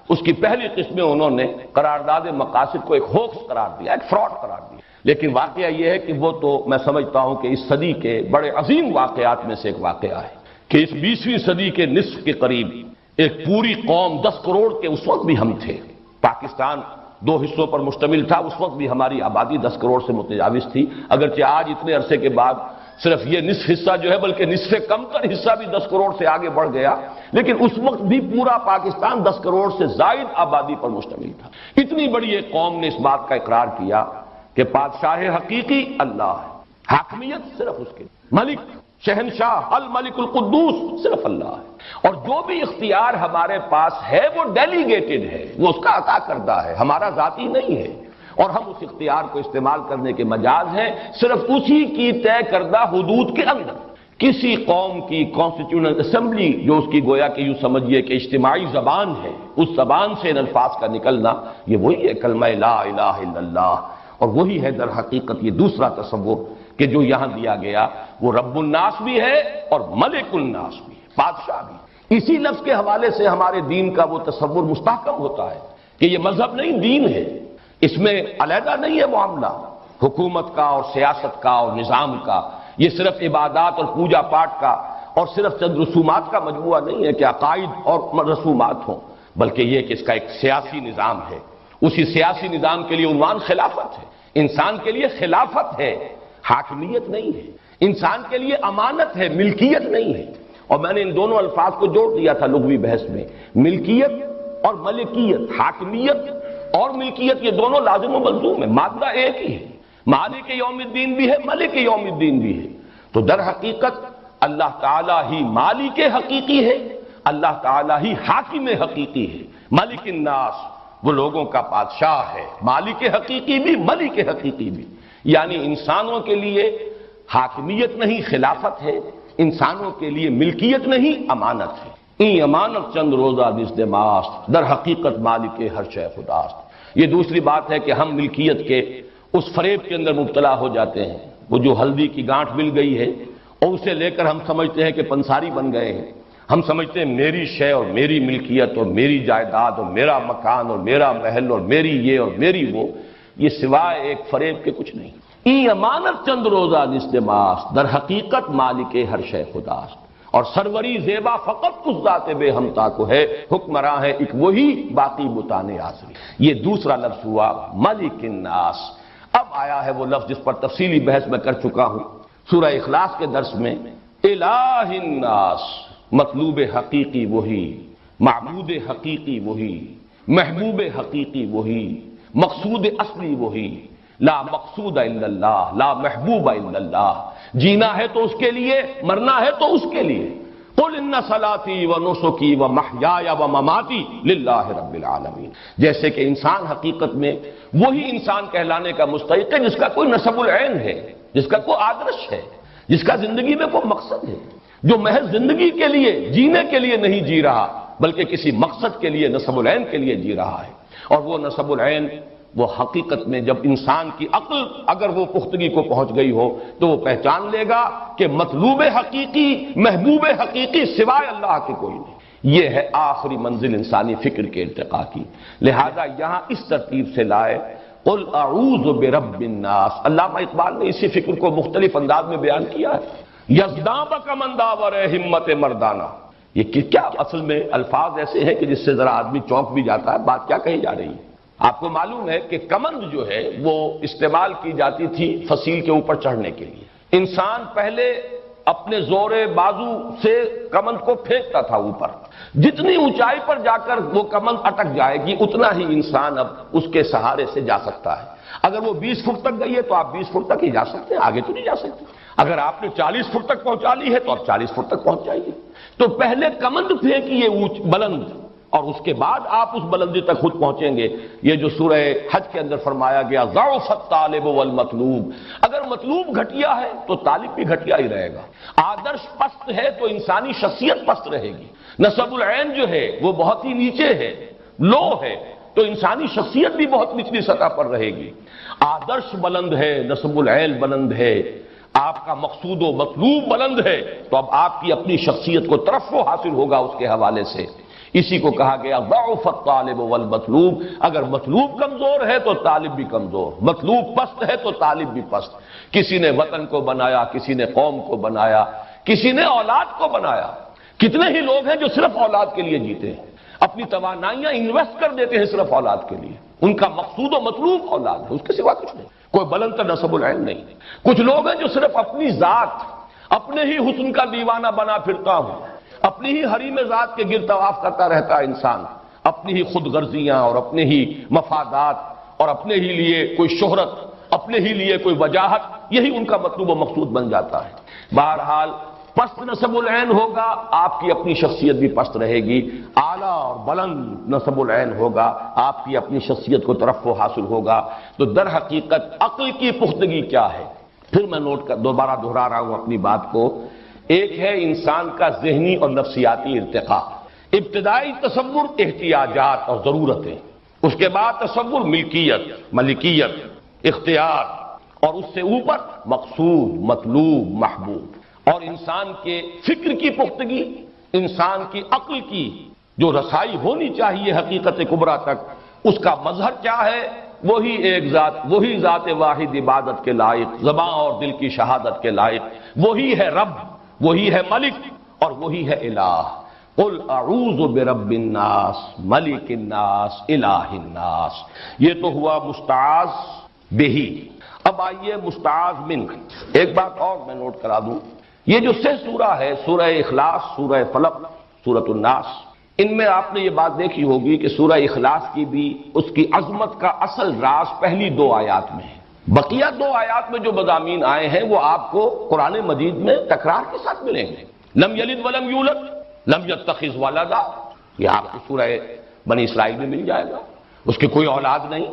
اس کی پہلی قسم میں انہوں نے قرارداد مقاصد کو ایک ہوکس قرار دیا، ایک فراڈ قرار دیا۔ لیکن واقعہ یہ ہے کہ وہ تو میں سمجھتا ہوں کہ اس صدی کے بڑے عظیم واقعات میں سے ایک واقعہ ہے کہ اس 20ویں صدی کے نصف کے قریب ایک پوری قوم 10 کروڑ کے اس وقت بھی ہم تھے، پاکستان 2 حصوں پر مشتمل تھا، اس وقت بھی ہماری آبادی 10 کروڑ سے متجاوز تھی، اگرچہ آج اتنے عرصے کے بعد صرف یہ نصف حصہ جو ہے بلکہ نصف کم تر حصہ بھی 10 کروڑ سے آگے بڑھ گیا، لیکن اس وقت بھی پورا پاکستان 10 کروڑ سے زائد آبادی پر مشتمل تھا۔ اتنی بڑی ایک قوم نے اس بات کا اقرار کیا کہ بادشاہ حقیقی اللہ ہے، حاکمیت صرف اس کے، ملک شہنشاہ الملک القدوس صرف اللہ ہے، اور جو بھی اختیار ہمارے پاس ہے وہ ڈیلیگیٹڈ ہے، وہ اس کا عطا کردہ ہے، ہمارا ذاتی نہیں ہے، اور ہم اس اختیار کو استعمال کرنے کے مجاز ہیں صرف اسی کی طے کردہ حدود کے اندر۔ کسی قوم کی کانسٹیٹیوشنل اسمبلی جو اس کی گویا کہ یوں سمجھیے کہ اجتماعی زبان ہے، اس زبان سے ان الفاظ کا نکلنا یہ وہی ہے کلمہ لا الہ الا اللہ، اور وہی ہے در حقیقت یہ دوسرا تصور کہ جو یہاں دیا گیا وہ رب الناس بھی ہے اور ملک الناس بھی ہے، بادشاہ بھی۔ اسی لفظ کے حوالے سے ہمارے دین کا وہ تصور مستحکم ہوتا ہے کہ یہ مذہب نہیں دین ہے، اس میں علیحدہ نہیں ہے معاملہ حکومت کا اور سیاست کا اور نظام کا، یہ صرف عبادات اور پوجا پاٹ کا اور صرف چند رسومات کا مجموعہ نہیں ہے کہ عقائد اور رسومات ہوں، بلکہ یہ کہ اس کا ایک سیاسی نظام ہے، اسی سیاسی نظام کے لیے عنوان خلافت ہے، انسان کے لیے خلافت ہے، حاکمیت نہیں ہے، انسان کے لیے امانت ہے، ملکیت نہیں ہے۔ اور میں نے ان دونوں الفاظ کو جوڑ دیا تھا لغوی بحث میں، ملکیت اور ملکیت، حاکمیت اور ملکیت یہ دونوں لازم و ملزوم ہے، مادہ ایک ہی ہے، مالک یوم الدین بھی ہے، ملک یوم الدین بھی ہے۔ تو در حقیقت اللہ تعالیٰ ہی مالک حقیقی ہے، اللہ تعالیٰ ہی حاکم حقیقی ہے، ملک الناس وہ لوگوں کا بادشاہ ہے، مالک حقیقی بھی ملک حقیقی بھی، یعنی انسانوں کے لیے حاکمیت نہیں خلافت ہے، انسانوں کے لیے ملکیت نہیں امانت ہے۔ این امانت چند روزہ دست ماست، در حقیقت مالک ہر شے خداست۔ یہ دوسری بات ہے کہ ہم ملکیت کے اس فریب کے اندر مبتلا ہو جاتے ہیں، وہ جو ہلدی کی گانٹھ مل گئی ہے اور اسے لے کر ہم سمجھتے ہیں کہ پنساری بن گئے ہیں، ہم سمجھتے ہیں میری شے اور میری ملکیت اور میری جائیداد اور میرا مکان اور میرا محل اور میری یہ اور میری وہ، یہ سوائے ایک فریب کے کچھ نہیں۔ این امانت چند روزہ دست ماست، در حقیقت مالک ہر شے خداست، اور سروری زیبا فقط اس ذات بے ہمتا کو ہے، حکمراں ہے ایک وہی باقی بتانے آسری۔ یہ دوسرا لفظ ہوا ملک الناس۔ اب آیا ہے وہ لفظ جس پر تفصیلی بحث میں کر چکا ہوں سورہ اخلاص کے درس میں، الہ الناس، مطلوب حقیقی وہی، معبود حقیقی وہی، محبوب حقیقی وہی، مقصود اصلی وہی، لا مقصود الا اللہ، لا محبوب الا اللہ، جینا ہے تو اس کے لیے، مرنا ہے تو اس کے لیے۔ قل ان صلاتی و نسکی و محیای و مماتی للہ رب العالمین۔ جیسے کہ انسان حقیقت میں وہی انسان کہلانے کا مستحق ہے جس کا کوئی نسب العین ہے، جس کا کوئی آدرش ہے، جس کا زندگی میں کوئی مقصد ہے، جو محض زندگی کے لیے، جینے کے لیے نہیں جی رہا بلکہ کسی مقصد کے لیے، نسب العین کے لیے جی رہا ہے۔ اور وہ نسب العین وہ حقیقت میں جب انسان کی عقل اگر وہ پختگی کو پہنچ گئی ہو تو وہ پہچان لے گا کہ مطلوب حقیقی، محبوب حقیقی سوائے اللہ کے کوئی نہیں۔ یہ ہے آخری منزل انسانی فکر کے ارتقاء کی، لہذا یہاں اس ترتیب سے لائے قل اعوذ برب الناس۔ علامہ اقبال نے اسی فکر کو مختلف انداز میں بیان کیا ہے، یزداں بک من داور ہمت مردانہ۔ یہ کیا اصل میں الفاظ ایسے ہیں کہ جس سے ذرا آدمی چونک بھی جاتا ہے، بات کیا کہی جا رہی ہے۔ آپ کو معلوم ہے کہ کمند جو ہے وہ استعمال کی جاتی تھی فصیل کے اوپر چڑھنے کے لیے۔ انسان پہلے اپنے زور بازو سے کمند کو پھینکتا تھا اوپر، جتنی اونچائی پر جا کر وہ کمند اٹک جائے گی اتنا ہی انسان اب اس کے سہارے سے جا سکتا ہے۔ اگر وہ 20 فٹ تک گئی ہے تو آپ 20 فٹ تک ہی جا سکتے ہیں، آگے تو نہیں جا سکتے۔ اگر آپ نے 40 فٹ تک پہنچا لی ہے تو آپ 40 فٹ تک پہنچ جائیے. تو پہلے کمند پھینکیے بلند، اور اس کے بعد آپ اس بلندی تک خود پہنچیں گے. یہ جو سورہ حج کے اندر فرمایا گیا ضعف الطالب والمطلوب، اگر مطلوب گھٹیا ہے تو طالب بھی گھٹیا ہی رہے گا. آدرش پست ہے تو انسانی شخصیت پست رہے گی. نصب العین جو ہے وہ بہت ہی نیچے ہے، لو ہے، تو انسانی شخصیت بھی بہت نچلی سطح پر رہے گی. آدرش بلند ہے، نصب العین بلند ہے، آپ کا مقصود و مطلوب بلند ہے، تو اب آپ کی اپنی شخصیت کو ترفع حاصل ہوگا اس کے حوالے سے. اسی کو کہا گیا ضعف الطالب والمطلوب. اگر مطلوب کمزور ہے تو طالب بھی کمزور، مطلوب پست ہے تو طالب بھی پست. کسی نے وطن کو بنایا، کسی نے قوم کو بنایا، کسی نے اولاد کو بنایا. کتنے ہی لوگ ہیں جو صرف اولاد کے لیے جیتے ہیں، اپنی توانائیاں انویسٹ کر دیتے ہیں صرف اولاد کے لیے. ان کا مقصود و مطلوب اولاد ہے، اس کے سوا کچھ نہیں. کوئی بلند کا نصب العین نہیں. کچھ لوگ ہیں جو صرف اپنی ذات، اپنے ہی حسن کا دیوانہ بنا پھرتا ہوں، اپنی ہی حریم ذات کے گرد طواف کرتا رہتا ہے انسان، اپنی ہی خود غرضیاں اور اپنے ہی مفادات اور اپنے ہی لیے کوئی شہرت، اپنے ہی لیے کوئی وجاہت، یہی ان کا مطلوب و مقصود بن جاتا ہے. بہرحال پست نصب العین ہوگا، آپ کی اپنی شخصیت بھی پست رہے گی. اعلیٰ اور بلند نصب العین ہوگا، آپ کی اپنی شخصیت کو ترفع حاصل ہوگا. تو در حقیقت عقل کی پختگی کیا ہے؟ پھر میں دوبارہ دہرا رہا ہوں اپنی بات کو. ایک ہے انسان کا ذہنی اور نفسیاتی ارتقاء. ابتدائی تصور احتیاجات اور ضرورتیں، اس کے بعد تصور ملکیت، اختیار، اور اس سے اوپر مقصود، مطلوب، محبوب. اور انسان کے فکر کی پختگی، انسان کی عقل کی جو رسائی ہونی چاہیے حقیقت کبریٰ تک، اس کا مظہر کیا ہے؟ وہی ایک ذات، وہی ذات واحد عبادت کے لائق، زبان اور دل کی شہادت کے لائق. وہی ہے رب، وہی ہے ملک، اور وہی ہے الہ. قل اعوذ برب الناس ملک الناس الہ الناس. یہ تو ہوا مستعاذ بہی. اب آئیے مستعاذ من. ایک بات اور میں نوٹ کرا دوں، یہ جو سورہ ہے، سورہ اخلاص، سورہ فلق، سورۃ الناس، ان میں آپ نے یہ بات دیکھی ہوگی کہ سورہ اخلاص کی بھی اس کی عظمت کا اصل راز پہلی 2 آیات میں ہے. بقیہ 2 آیات میں جو مضامین آئے ہیں وہ آپ کو قرآن مجید میں تکرار کے ساتھ ملیں گے. لم یلد ولم یولد، لم یتخذ ولدا، یہ آپ کو سورہ بنی اسرائیل میں مل جائے گا. اس کی کوئی اولاد نہیں،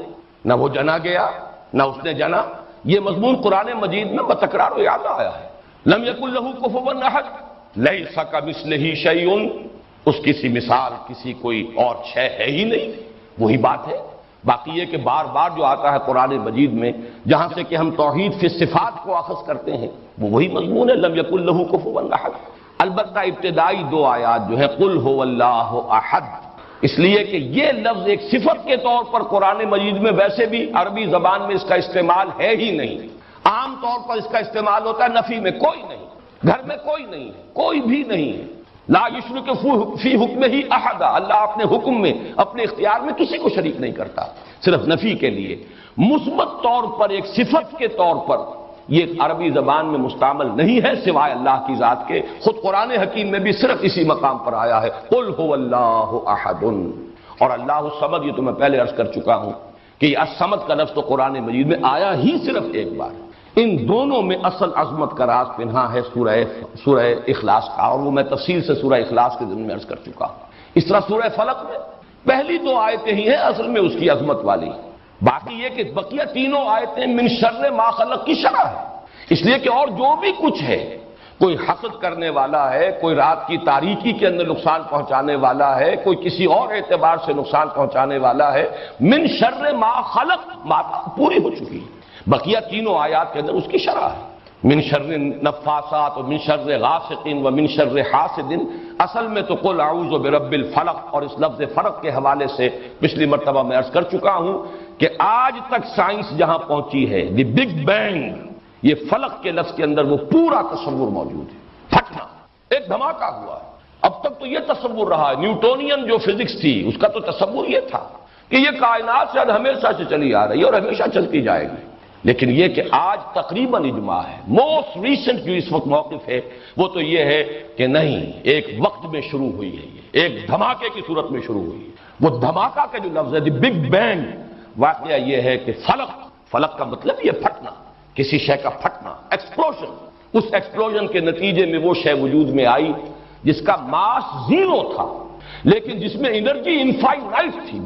نہ وہ جنا گیا نہ اس نے جنا. یہ مضمون قرآن مجید میں بتکرار و اعادہ آیا ہے. لم یکن لہ کفوا احد، لیس کمثلہ شیء، اس کسی مثال کسی کوئی اور شے ہے ہی نہیں. وہی بات ہے. باقی یہ کہ بار بار جو آتا ہے قرآن مجید میں، جہاں سے کہ ہم توحید فی صفات کو اخذ کرتے ہیں، وہ وہی مضمون ہے، لم یکن لہ کفوا احد. البتہ ابتدائی 2 آیات جو ہے قل هو اللہ احد، اس لیے کہ یہ لفظ ایک صفت کے طور پر قرآن مجید میں ویسے بھی عربی زبان میں اس کا استعمال ہے ہی نہیں. عام طور پر اس کا استعمال ہوتا ہے نفی میں، کوئی نہیں، گھر میں کوئی نہیں ہے، کوئی بھی نہیں ہے. لا یشرک فی حکمہ احد، اللہ اپنے حکم میں، اپنے اختیار میں کسی کو شریک نہیں کرتا، صرف نفی کے لیے. مثبت طور پر ایک صفت کے طور پر یہ عربی زبان میں مستعمل نہیں ہے سوائے اللہ کی ذات کے. خود قرآن حکیم میں بھی صرف اسی مقام پر آیا ہے، قل هو اللہ احد. اور اللہ الصمد، یہ تو میں پہلے عرض کر چکا ہوں کہ یہ الصمد کا لفظ تو قرآن مجید میں آیا ہی صرف ایک بار. ان دونوں میں اصل عظمت کا راز پنہا ہے سورہ اخلاص کا، اور وہ میں تفصیل سے سورہ اخلاص کے ضمن میں عرض کر چکا ہوں. اس طرح سورہ فلق میں پہلی 2 آیتیں ہی ہیں اصل میں اس کی عظمت والی. باقی یہ کہ بقیہ 3 آیتیں من شر ما خلق کی شرح ہے. اس لیے کہ اور جو بھی کچھ ہے، کوئی حسد کرنے والا ہے، کوئی رات کی تاریکی کے اندر نقصان پہنچانے والا ہے، کوئی کسی اور اعتبار سے نقصان پہنچانے والا ہے، من شر ما خلق پوری ہو چکی ہے. بقیہ 3 آیات کے اندر اس کی شرح ہے. من شر النفاثات ومن شر غاسق ومن شر حاسد. اصل میں تو قل اعوذ برب الفلق، اور اس لفظ فلق کے حوالے سے پچھلی مرتبہ میں عرض کر چکا ہوں کہ آج تک سائنس جہاں پہنچی ہے، دی بگ بینگ، یہ فلق کے لفظ کے اندر وہ پورا تصور موجود ہے. پھٹنا، ایک دھماکہ ہوا ہے. اب تک تو یہ تصور رہا ہے، نیوٹونین جو فزکس تھی اس کا تو تصور یہ تھا کہ یہ کائنات شاید ہمیشہ سے چلی آ رہی ہے اور ہمیشہ چلتی جائے گی. لیکن یہ کہ آج تقریباً اجماع ہے، موسٹ ریسنٹ جو اس وقت موقف ہے وہ تو یہ ہے کہ نہیں، ایک وقت میں شروع ہوئی ہے، یہ ایک دھماکے کی صورت میں شروع ہوئی ہے. وہ دھماکہ کا جو لفظ ہے، دی بگ بینگ، واقعہ یہ ہے کہ فلق کا مطلب یہ پھٹنا، کسی شے کا پھٹنا، ایکسپلوژن. اس ایکسپلوژن کے نتیجے میں وہ شے وجود میں آئی جس کا ماس زیرو تھا لیکن جس میں انرجی انفائنائٹ تھی،